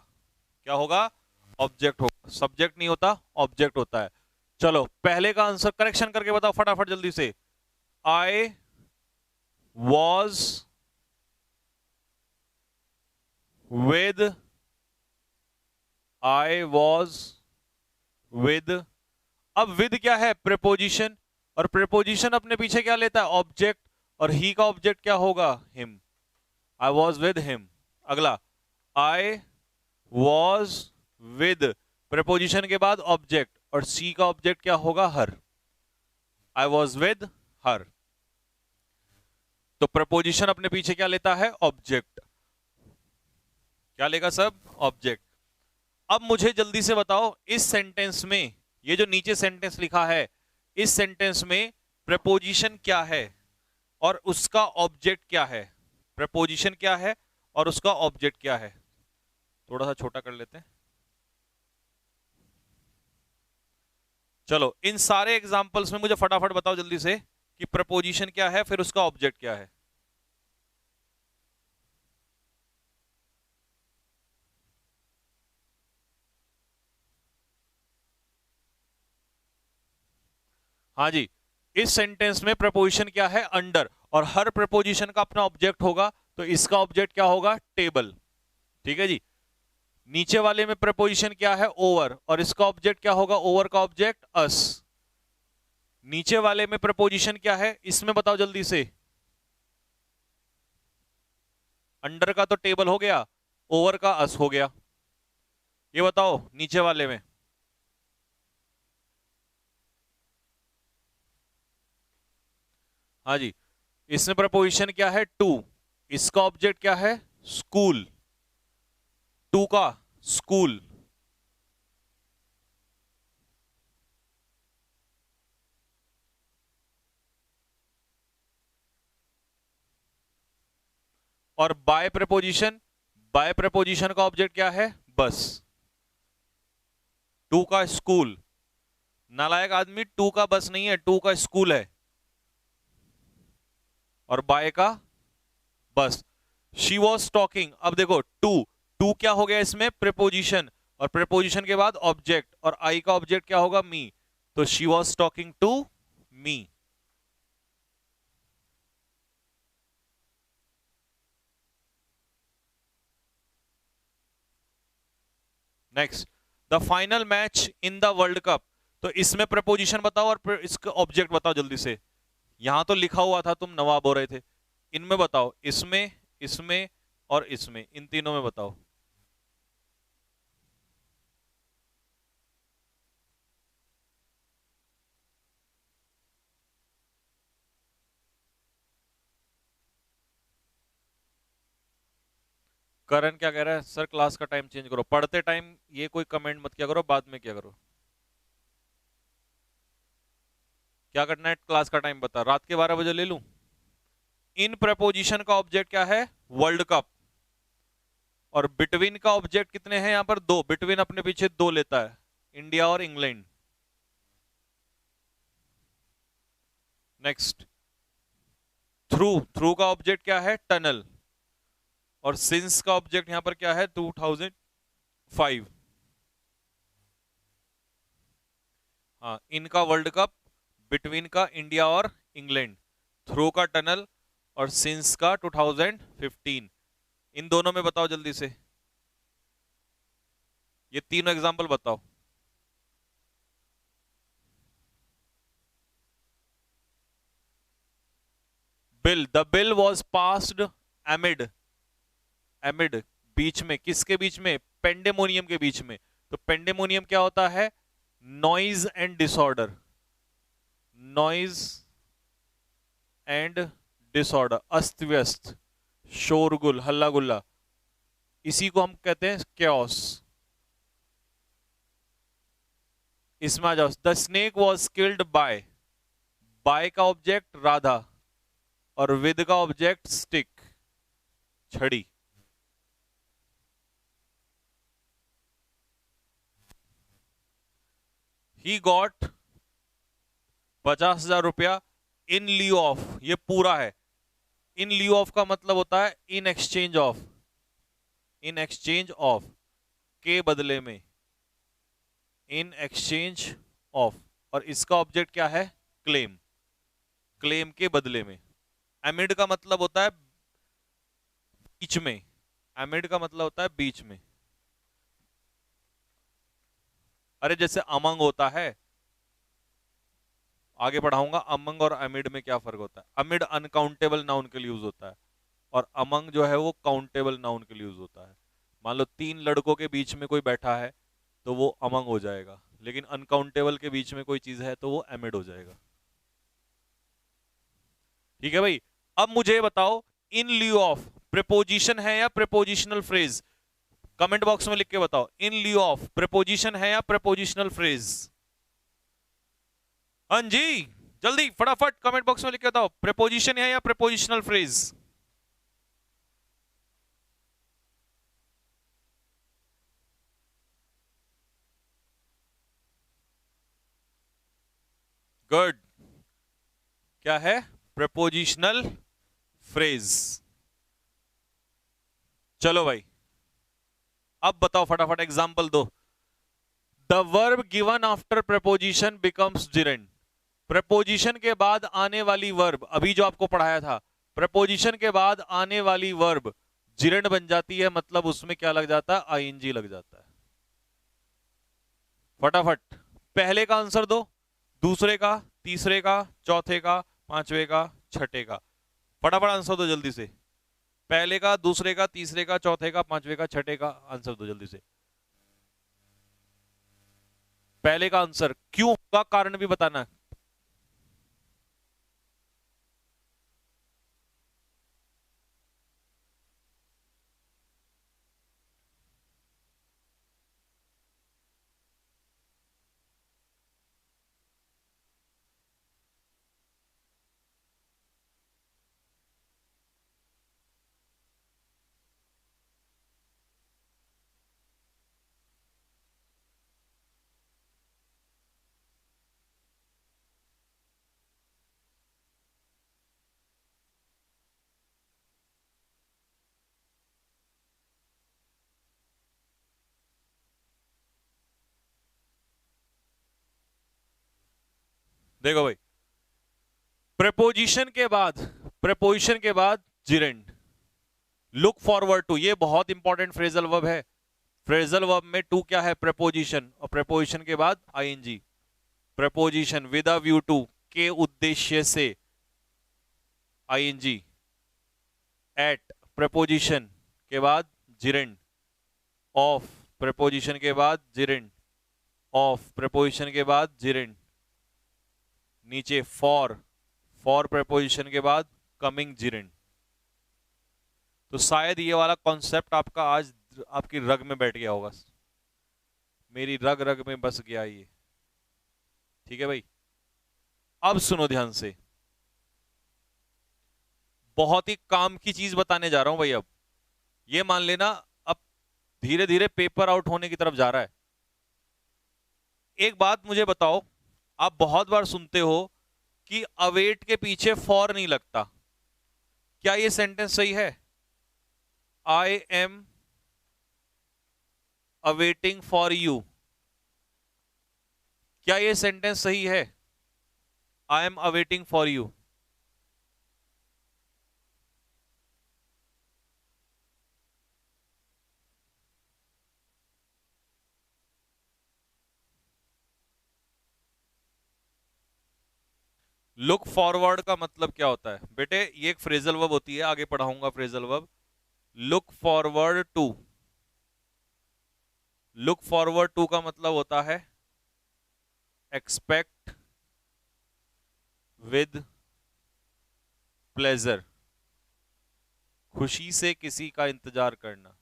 क्या होगा? ऑब्जेक्ट होगा। सब्जेक्ट नहीं होता, ऑब्जेक्ट होता है। चलो पहले का आंसर करेक्शन करके बताओ फटाफट जल्दी से। आई was with, I was with. अब विद क्या है? प्रेपोजिशन। और प्रेपोजिशन अपने पीछे क्या लेता है? ऑब्जेक्ट। और ही का ऑब्जेक्ट क्या होगा? Him. I was with him. अगला, आई वॉज विद, प्रेपोजिशन के बाद ऑब्जेक्ट, और सी का ऑब्जेक्ट क्या होगा? Her. I was with her. तो प्रपोजिशन अपने पीछे क्या लेता है? ऑब्जेक्ट। क्या लेगा सब? ऑब्जेक्ट। अब मुझे जल्दी से बताओ, इस सेंटेंस में, ये जो नीचे सेंटेंस लिखा है, इस सेंटेंस में प्रपोजिशन क्या है और उसका ऑब्जेक्ट क्या है? प्रपोजिशन क्या है और उसका ऑब्जेक्ट क्या है? थोड़ा सा छोटा कर लेते हैं। चलो इन सारे एग्जांपल्स में मुझे फटाफट बताओ जल्दी से कि प्रपोजिशन क्या है, फिर उसका ऑब्जेक्ट क्या है। हाँ जी, इस सेंटेंस में प्रपोजिशन क्या है? अंडर। और हर प्रपोजिशन का अपना ऑब्जेक्ट होगा, तो इसका ऑब्जेक्ट क्या होगा? टेबल। ठीक है जी। नीचे वाले में प्रपोजिशन क्या है? ओवर। और इसका ऑब्जेक्ट क्या होगा? ओवर का ऑब्जेक्ट अस। नीचे वाले में प्रपोजिशन क्या है? इसमें बताओ जल्दी से। अंडर का तो टेबल हो गया, ओवर का अस हो गया। ये बताओ नीचे वाले में। हाँ जी, इसमें प्रपोजिशन क्या है? टू। इसका ऑब्जेक्ट क्या है? स्कूल। टू का स्कूल। और बाय प्रपोजिशन, बाय प्रपोजिशन का ऑब्जेक्ट क्या है? बस। टू का स्कूल। नालायक आदमी, टू का बस नहीं है, टू का स्कूल है। और बाय का बस। She was talking. अब देखो टू, टू क्या हो गया इसमें? प्रेपोजिशन। और प्रेपोजिशन के बाद ऑब्जेक्ट, और आई का ऑब्जेक्ट क्या होगा? मी। तो she was talking to me. Next, the final match in the world cup. तो इसमें प्रपोजिशन बताओ और इसका ऑब्जेक्ट बताओ जल्दी से। यहां तो लिखा हुआ था, तुम नवाब हो रहे थे। इनमें बताओ, इसमें, इसमें और इसमें, इन तीनों में बताओ। करण क्या कह रहा है? सर क्लास का टाइम चेंज करो। पढ़ते टाइम ये कोई कमेंट मत किया करो, बाद में क्या करो। क्या करना है? क्लास का टाइम बता। रात के 12 बजे ले लूं? इन प्रपोजिशन का ऑब्जेक्ट क्या है? World cup. और बिटवीन का ऑब्जेक्ट कितने हैं यहां पर? दो। बिटवीन अपने पीछे दो लेता है, इंडिया और इंग्लैंड। नेक्स्ट, थ्रू, थ्रू का ऑब्जेक्ट क्या है? टनल। और सिंस का ऑब्जेक्ट यहां पर क्या है? 2005। हाँ, इनका वर्ल्ड कप, बिटवीन का इंडिया और इंग्लैंड, थ्रू का टनल, और सिंस का 2015। इन दोनों में बताओ जल्दी से। ये तीनों एग्जांपल बताओ। Bill, the bill was passed amid, amid बीच में, किसके बीच में? पेंडेमोनियम के बीच में। तो पेंडेमोनियम क्या होता है? Noise and disorder, noise and disorder, अस्त व्यस्त, शोरगुल, हल्ला गुल्ला, इसी को हम कहते हैं कैओस। इसमें आ जाओ। The snake was killed by का ऑब्जेक्ट राधा और विद का ऑब्जेक्ट स्टिक, छड़ी। ही गॉट 50,000 रुपया इन लियो ऑफ, ये पूरा है। इन लियो ऑफ का मतलब होता है in exchange of, in exchange of, के बदले में, इन एक्सचेंज ऑफ। और इसका ऑब्जेक्ट क्या है? क्लेम, क्लेम के बदले में। एमिड का मतलब होता है बीच में, एमिड का मतलब होता है बीच में। अरे जैसे अमंग होता है, आगे पढ़ाऊंगा अमंग और अमिड में क्या फर्क होता है। अमिड अनकाउंटेबल नाउन के लिए यूज होता है और अमंग जो है वो काउंटेबल नाउन के लिए यूज होता है। मान लो 3 लड़कों के बीच में कोई बैठा है तो वो अमंग हो जाएगा, लेकिन अनकाउंटेबल के बीच में कोई चीज है तो वो अमिड हो जाएगा। ठीक है भाई। अब मुझे बताओ इन लियो ऑफ प्रीपोजिशन है या प्रीपोजिशनल फ्रेज? कमेंट बॉक्स में लिख के बताओ, इन लियो ऑफ प्रीपोजिशन है या प्रीपोजिशनल फ्रेज? हाँ जी, जल्दी फटाफट कमेंट बॉक्स में लिख के बताओ, प्रीपोजिशन है या प्रीपोजिशनल फ्रेज? गुड। क्या है? Prepositional phrase. चलो भाई, अब बताओ फटाफट एग्जांपल दो। The verb given after preposition becomes gerund. Preposition के बाद आने वाली वर्ब, अभी जो आपको पढ़ाया था, प्रीपोजिशन के बाद आने वाली वर्ब जिरेंड बन जाती है, मतलब उसमें क्या लग जाता है? आईएनजी लग जाता है। फटाफट पहले का आंसर दो, दूसरे का, तीसरे का, चौथे का, पांचवे का, छठे का। फटाफट आंसर दो जल्दी से। पहले का, दूसरे का, तीसरे का, चौथे का, पांचवे का, छठे का आंसर दो जल्दी से। पहले का आंसर क्यों होगा, कारण भी बताना। देखो भाई, प्रेपोजिशन के बाद जिरेंड, लुक फॉरवर्ड टू, ये बहुत इंपॉर्टेंट फ्रेजल वर्ब है। फ्रेजल वर्ब में टू क्या है? प्रेपोजिशन, और प्रेपोजिशन के बाद ING. Preposition with a view to, के उद्देश्य से, आईएनजी। एट प्रेपोजिशन के बाद जिरेंड। ऑफ प्रेपोजिशन के बाद जिरेंड। ऑफ प्रेपोजिशन के बाद जिरेंड। नीचे फॉर प्रेपोजिशन के बाद कमिंग जिरेंड। तो शायद ये वाला कॉन्सेप्ट आपका आज आपकी रग में बैठ गया होगा, मेरी रग रग में बस गया ये। ठीक है भाई, अब सुनो ध्यान से, बहुत ही काम की चीज बताने जा रहा हूं भाई। अब ये मान लेना, अब धीरे धीरे पेपर आउट होने की तरफ जा रहा है। एक बात मुझे बताओ, आप बहुत बार सुनते हो कि अवेट के पीछे फॉर नहीं लगता, क्या ये सेंटेंस सही है? I am awaiting for you, क्या ये सेंटेंस सही है? I am awaiting for you. Look forward का मतलब क्या होता है बेटे? ये एक फ्रेजल वर्ब होती है, आगे पढ़ाऊंगा phrasal verb. Look forward to, look forward to का मतलब होता है एक्सपेक्ट विद प्लेजर, खुशी से किसी का इंतजार करना,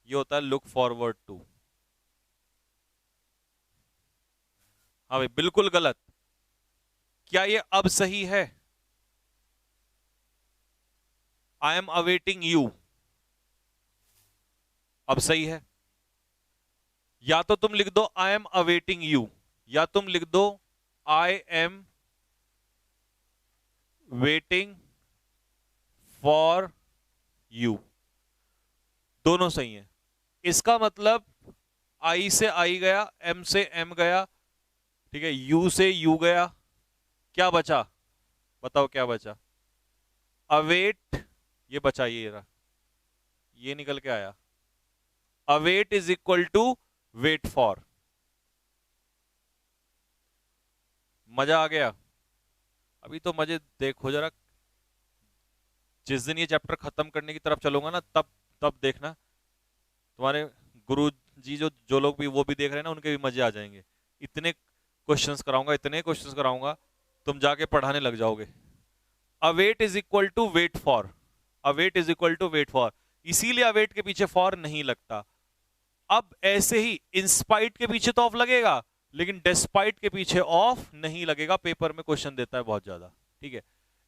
ये होता है लुक फॉरवर्ड टू। हाँ भाई बिल्कुल गलत। क्या ये अब सही है? आई एम अवेटिंग यू, अब सही है। या तो तुम लिख दो आई एम अवेटिंग यू, या तुम लिख दो I am waiting for you, दोनों सही हैं। इसका मतलब आई से आई गया, एम से एम गया, ठीक है, यू से यू गया, क्या बचा? बताओ क्या बचा? अवेट, ये बचा, ये रहा, ये निकल के आया। Await is equal to wait for. मजा आ गया? अभी तो मजे देखो जरा, जिस दिन ये चैप्टर खत्म करने की तरफ चलूंगा ना, तब तब देखना तुम्हारे गुरु जी जो जो लोग भी वो भी देख रहे हैं ना, उनके भी मजे आ जाएंगे। इतने क्वेश्चंस कराऊंगा, इतने क्वेश्चंस कराऊंगा, तुम जाके पढ़ाने लग जाओगे। Await is equal to wait for, await is equal to wait for, इसीलिए अवेट के पीछे फॉर नहीं लगता। अब ऐसे ही इंस्पाइट के पीछे तो ऑफ लगेगा, लेकिन डेस्पाइट के पीछे ऑफ नहीं लगेगा, पेपर में क्वेश्चन देता है बहुत ज्यादा, ठीक है।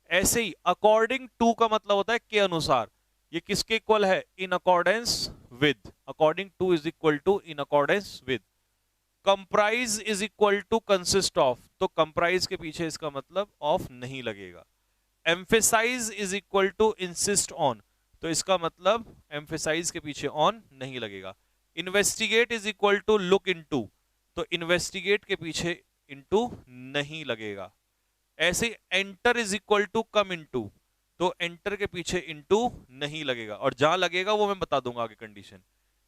ऐसे ही अकॉर्डिंग टू का मतलब होता है के अनुसार, ये किसके इक्वल है? In accordance with, according to is equal to in accordance with. Comprise is equal to consist of, तो कंप्राइज के पीछे इसका मतलब ऑफ नहीं लगेगा। Emphasise is equal to insist on, तो इसका मतलब एम्फेसाइज के पीछे ऑन नहीं लगेगा। Investigate is equal to look into, तो इन्वेस्टिगेट के पीछे इनटू नहीं लगेगा। ऐसे enter is equal to come into, तो एंटर के पीछे इनटू नहीं लगेगा, और जहां लगेगा वो मैं बता दूंगा आगे condition.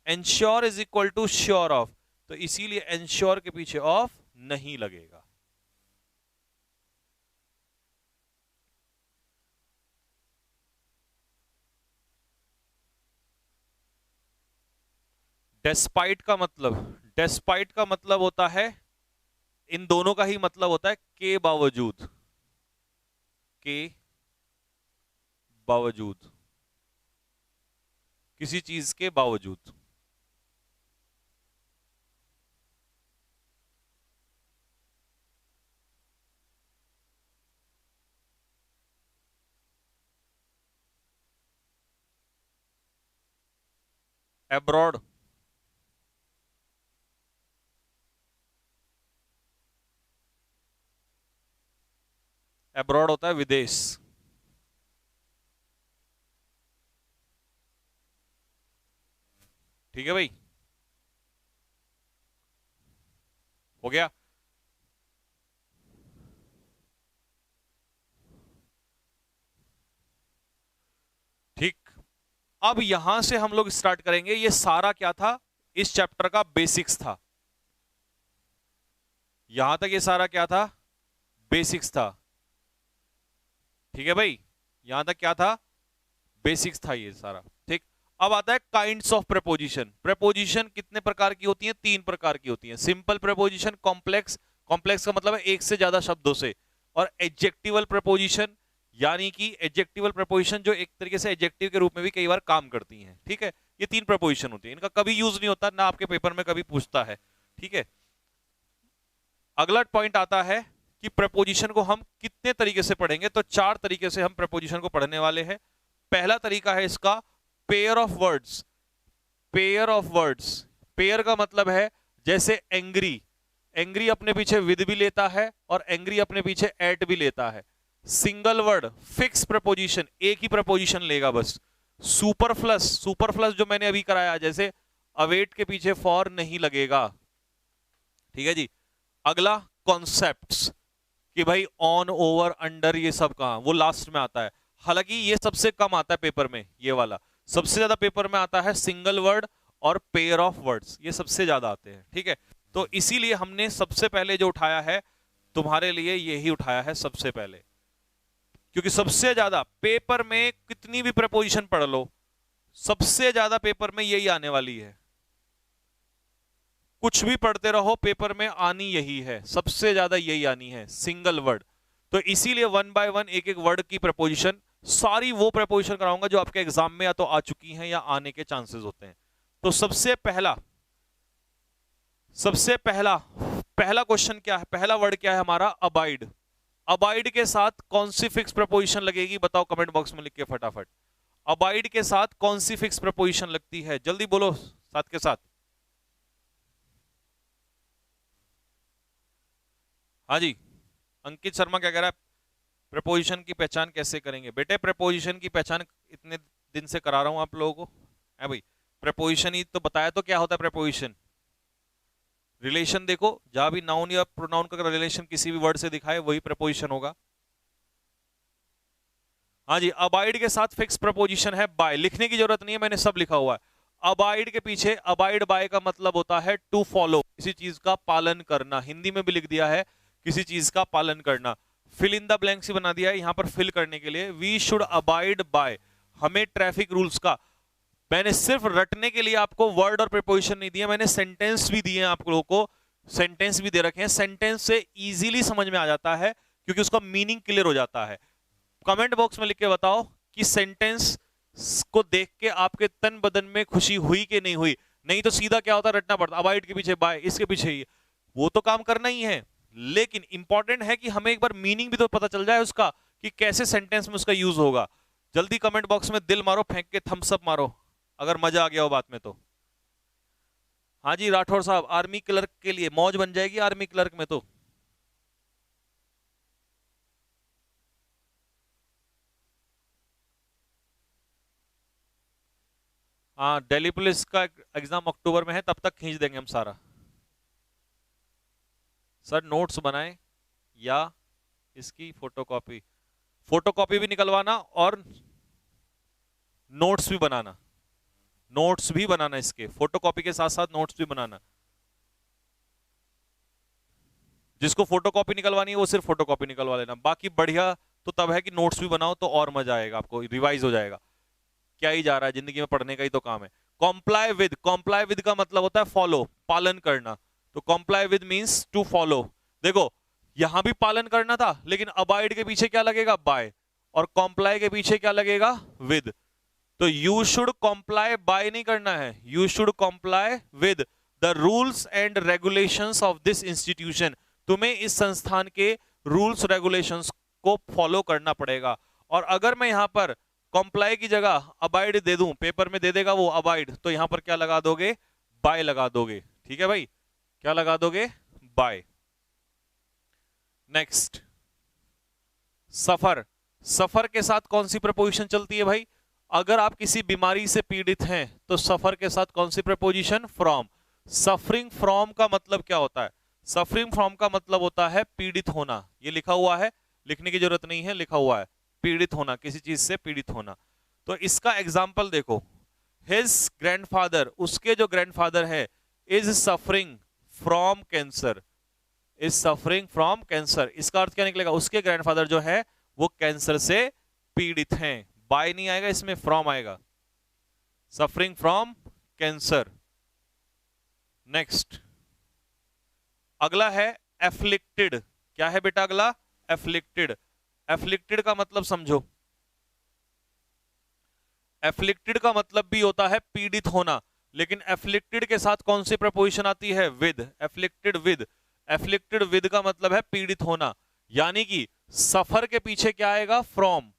Ensure is equal to sure of, तो इसीलिए एंश्योर के पीछे ऑफ नहीं लगेगा। डेस्पाइट का मतलब, डेस्पाइट का मतलब होता है, इन दोनों का ही मतलब होता है के बावजूद, के बावजूद, किसी चीज के बावजूद। एब्रॉड, एब्रॉड होता है विदेश। ठीक है भाई, हो गया। ठीक, अब यहां से हम लोग स्टार्ट करेंगे। ये सारा क्या था? इस चैप्टर का बेसिक्स था। यहां तक ये सारा क्या था? बेसिक्स था। ठीक है भाई, यहां तक क्या था? बेसिक्स था ये सारा। ठीक, अब आता है काइंड्स ऑफ प्रेपोजिशन। प्रेपोजिशन कितने प्रकार की होती हैं? 3 प्रकार की होती हैं। सिंपल प्रेपोजिशन, कॉम्प्लेक्स, कॉम्प्लेक्स का मतलब है एक से ज्यादा शब्दों से, और एडजेक्टिवल प्रेपोजिशन, यानी कि एडजेक्टिवल प्रेपोजिशन जो एक तरीके से एडजेक्टिव के रूप में भी कई बार काम करती हैं। ठीक है, ये 3 प्रेपोजिशन होती है, इनका कभी यूज नहीं होता, ना आपके पेपर में कभी पूछता है। ठीक है, अगला पॉइंट आता है कि प्रपोजिशन को हम कितने तरीके से पढ़ेंगे। तो 4 तरीके से हम प्रपोजिशन को पढ़ने वाले हैं। पहला तरीका है इसका pair of words. Pair of words, pair का मतलब है जैसे एंग्री, एंग्री अपने पीछे विद भी लेता है और एंग्री अपने पीछे एट भी लेता है। सिंगल वर्ड, फिक्स प्रपोजिशन, एक ही प्रपोजिशन लेगा बस। सुपरफ्लस, सुपरफ्लस जो मैंने अभी कराया, जैसे अवेट के पीछे फॉर नहीं लगेगा। ठीक है जी। अगला कॉन्सेप्ट्स, कि भाई ऑन, ओवर, अंडर, ये सब कहां, वो लास्ट में आता है। हालांकि ये सबसे कम आता है पेपर में, ये वाला सबसे ज्यादा पेपर में आता है सिंगल वर्ड और पेयर ऑफ वर्ड्स, ये सबसे ज्यादा आते हैं। ठीक है, तो इसीलिए हमने सबसे पहले जो उठाया है तुम्हारे लिए, यही उठाया है सबसे पहले, क्योंकि सबसे ज्यादा पेपर में कितनी भी प्रपोजिशन पढ़ लो, सबसे ज्यादा पेपर में यही आने वाली है, कुछ भी पढ़ते रहो पेपर में आनी यही है, सबसे ज्यादा यही आनी है, सिंगल वर्ड। तो इसीलिए वन बाय वन एक एक वर्ड की प्रपोजिशन, सारी वो प्रपोजिशन कराऊंगा जो आपके एग्जाम में या तो आ चुकी हैं या आने के चांसेस होते हैं। तो सबसे पहला पहला क्वेश्चन क्या है, पहला वर्ड क्या है हमारा, अबाइड। अबाइड के साथ कौन सी फिक्स प्रपोजिशन लगेगी, बताओ कमेंट बॉक्स में लिख के फटाफट। अबाइड के साथ कौन सी फिक्स प्रपोजिशन लगती है, जल्दी बोलो साथ के साथ। हाँ जी, अंकित शर्मा क्या कह रहा है, प्रपोजिशन की पहचान कैसे करेंगे। बेटे प्रपोजिशन की पहचान इतने दिन से करा रहा हूं आप लोगों को, है भाई। प्रपोजिशन ही तो बताया, तो क्या होता है प्रपोजिशन, रिलेशन। देखो जहां भी नाउन या प्रोनाउन का रिलेशन किसी भी वर्ड से दिखाए वही प्रपोजिशन होगा। हाँ जी, अबाइड के साथ फिक्स प्रपोजिशन है बाय, लिखने की जरूरत नहीं है, मैंने सब लिखा हुआ है। अबाइड के पीछे अबाइड बाय का मतलब होता है टू फॉलो, किसी चीज का पालन करना, हिंदी में भी लिख दिया है किसी चीज का पालन करना। फिल इन द ब्लैंक्स बना दिया है यहां पर फिल करने के लिए। वी शुड अबाइड बाय, हमें ट्रैफिक रूल्स का, मैंने सिर्फ रटने के लिए आपको वर्ड और प्रीपोजिशन नहीं दिया, मैंने सेंटेंस भी दिए हैं आप लोगों को, सेंटेंस भी दे रखे हैं। सेंटेंस से इजीली समझ में आ जाता है क्योंकि उसका मीनिंग क्लियर हो जाता है। कमेंट बॉक्स में लिख के बताओ कि सेंटेंस को देख के आपके तन बदन में खुशी हुई कि नहीं हुई। नहीं तो सीधा क्या होता है, रटना पड़ता, अबाइड के पीछे बाय, इसके पीछे ही, वो तो काम करना ही है, लेकिन इंपॉर्टेंट है कि हमें एक बार मीनिंग भी तो पता चल जाए उसका कि कैसे सेंटेंस में उसका यूज होगा। जल्दी कमेंट बॉक्स में दिल मारो, फेंक के थम्स अप मारो अगर मजा आ गया हो बात में तो। हाँ जी राठौर साहब, आर्मी क्लर्क के लिए मौज बन जाएगी, आर्मी क्लर्क में तो। हाँ, दिल्ली पुलिस का एग्जाम अक्टूबर में है, तब तक खींच देंगे हम सारा। सर नोट्स बनाएं या इसकी फोटोकॉपी, फोटोकॉपी भी निकलवाना और नोट्स भी बनाना, नोट्स भी बनाना, इसके फोटोकॉपी के साथ साथ नोट्स भी बनाना। जिसको फोटोकॉपी निकलवानी है वो सिर्फ फोटोकॉपी निकलवा लेना, बाकी बढ़िया तो तब है कि नोट्स भी बनाओ तो और मजा आएगा, आपको रिवाइज हो जाएगा। क्या ही जा रहा है, जिंदगी में पढ़ने का ही तो काम है। कॉम्प्लाई विद का मतलब होता है फॉलो, पालन करना। तो comply with means to follow. देखो यहां भी पालन करना था, लेकिन अबाइड के पीछे क्या लगेगा, बाय, और कॉम्प्लाई के पीछे क्या लगेगा, विद। तो यू शुड कॉम्प्लाई बाय नहीं करना है, you should comply with the rules and regulations of this institution. तुम्हें इस संस्थान के रूल्स रेगुलेशंस को फॉलो करना पड़ेगा। और अगर मैं यहां पर कॉम्प्लाई की जगह अबाइड दे दूं, पेपर में दे देगा वो अबाइड, तो यहां पर क्या लगा दोगे, बाय लगा दोगे। ठीक है भाई, क्या लगा दोगे, बाय। नेक्स्ट, सफर। सफर के साथ कौन सी प्रपोजिशन चलती है भाई, अगर आप किसी बीमारी से पीड़ित हैं तो सफर के साथ कौन सी प्रपोजिशन, फ्रॉम। सफरिंग फ्रॉम का मतलब क्या होता है, सफरिंग फ्रॉम का मतलब होता है पीड़ित होना। ये लिखा हुआ है, लिखने की जरूरत नहीं है, लिखा हुआ है, पीड़ित होना, किसी चीज से पीड़ित होना। तो इसका एग्जाम्पल देखो, हिज ग्रैंडफादर, उसके जो ग्रैंडफादर है, is suffering from cancer, is suffering from cancer. इसका अर्थ क्या निकलेगा, उसके ग्रैंडफादर जो है वो कैंसर से पीड़ित हैं। बाय नहीं आएगा इसमें, फ्रॉम आएगा, सफरिंग फ्रॉम कैंसर। नेक्स्ट, अगला है एफ्लिक्टेड। क्या है बेटा अगला, एफ्लिक्टेड। एफ्लिक्टेड का मतलब समझो, एफ्लिक्टेड का मतलब भी होता है पीड़ित होना, लेकिन एफ्लिक्टेड के साथ कौन सी प्रपोजिशन आती है, with, afflicted with. Afflicted with का मतलब है पीड़ित होना, यानी कि सफर के पीछे क्या आएगा, फ्रॉम,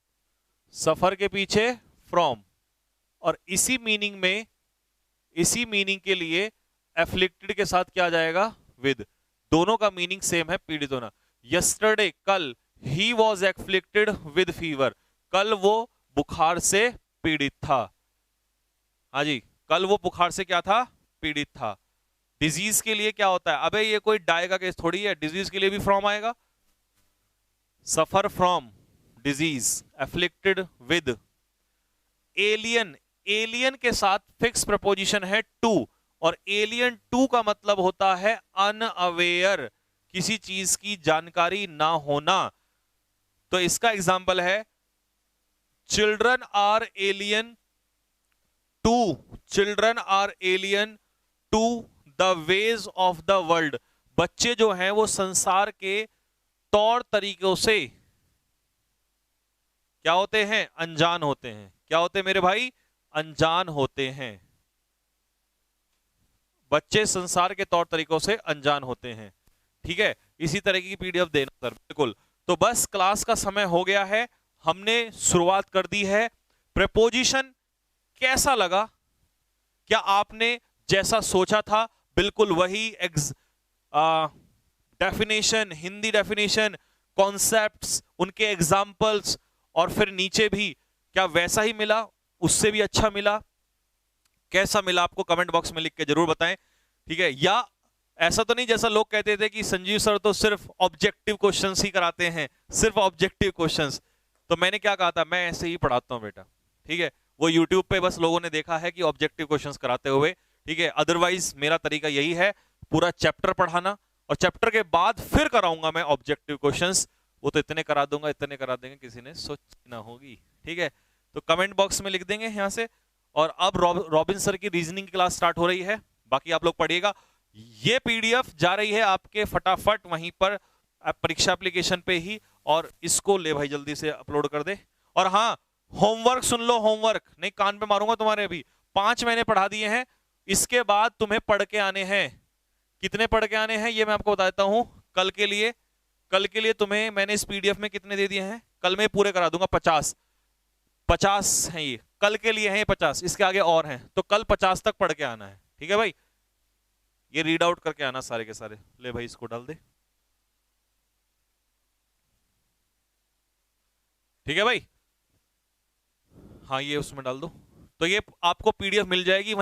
सफर के पीछे फ्रॉम। और इसी मीनिंग में, इसी मीनिंग के लिए एफ्लिक्टेड के साथ क्या आ जाएगा, विद। दोनों का मीनिंग सेम है, पीड़ित होना। यस्टरडे, कल, he was afflicted with fever, कल वो बुखार से पीड़ित था। हाँ जी, कल वो बुखार से क्या था, पीड़ित था। डिजीज के लिए क्या होता है, अबे ये कोई डाय का केस थोड़ी है, डिजीज के लिए भी फ्रॉम आएगा, suffer from disease, afflicted with. Alien, alien के साथ फिक्स प्रपोजिशन है टू, और एलियन टू का मतलब होता है अनअवेयर, किसी चीज की जानकारी ना होना। तो इसका एग्जाम्पल है, children are alien children are alien to the ways of the world. बच्चे जो हैं वो संसार के तौर तरीकों से क्या होते हैं? अनजान होते हैं। क्या होते हैं मेरे भाई? अनजान होते हैं। बच्चे संसार के तौर तरीकों से अनजान होते हैं। ठीक है, इसी तरह की पीडीएफ देना सर। बिल्कुल। तो बस क्लास का समय हो गया है, हमने शुरुआत कर दी है। प्रेपोजिशन कैसा लगा? क्या आपने जैसा सोचा था बिल्कुल वही डेफिनेशन, हिंदी डेफिनेशन, कॉन्सेप्ट्स, उनके एग्जाम्पल्स और फिर नीचे भी क्या वैसा ही मिला? उससे भी अच्छा मिला? कैसा मिला आपको कमेंट बॉक्स में लिख के जरूर बताएं। ठीक है, या ऐसा तो नहीं जैसा लोग कहते थे कि संजीव सर तो सिर्फ ऑब्जेक्टिव क्वेश्चंस ही कराते हैं, सिर्फ ऑब्जेक्टिव क्वेश्चंस। तो मैंने क्या कहा था? मैं ऐसे ही पढ़ाता हूं बेटा। ठीक है, वो यूट्यूब पे बस लोगों ने देखा है कि ऑब्जेक्टिव क्वेश्चंस कराते हुए। ठीक है, अदरवाइज मेरा तरीका यही है, पूरा चैप्टर पढ़ाना और चैप्टर के बाद फिर कराऊंगा मैं ऑब्जेक्टिव क्वेश्चंस। वो तो इतने करा दूंगा, इतने करा देंगे, किसी ने सोची ना होगी। ठीक है, तो कमेंट बॉक्स में लिख देंगे यहां से। और अब रॉबिन सर की रीजनिंग क्लास स्टार्ट हो रही है, बाकी आप लोग पढ़िएगा। ये पीडीएफ जा रही है आपके फटाफट वहीं पर परीक्षा एप्लीकेशन पे ही, और इसको ले भाई जल्दी से अपलोड कर दे। और हाँ, होमवर्क सुन लो, होमवर्क नहीं कान पे मारूंगा तुम्हारे। अभी 5 महीने पढ़ा दिए हैं, इसके बाद तुम्हें पढ़ के आने हैं। कितने पढ़ के आने हैं ये मैं आपको बता देता हूं। कल के लिए तुम्हें मैंने इस पीडीएफ में कितने दे दिए हैं? कल मैं पूरे करा दूंगा। 50 हैं ये, कल के लिए हैं 50, इसके आगे और हैं। तो कल 50 तक पढ़ के आना है। ठीक है भाई, ये रीड आउट करके आना सारे के सारे। ले भाई इसको डाल दे। ठीक है भाई, हाँ ये उसमें डाल दो। तो ये आपको पीडीएफ मिल जाएगी।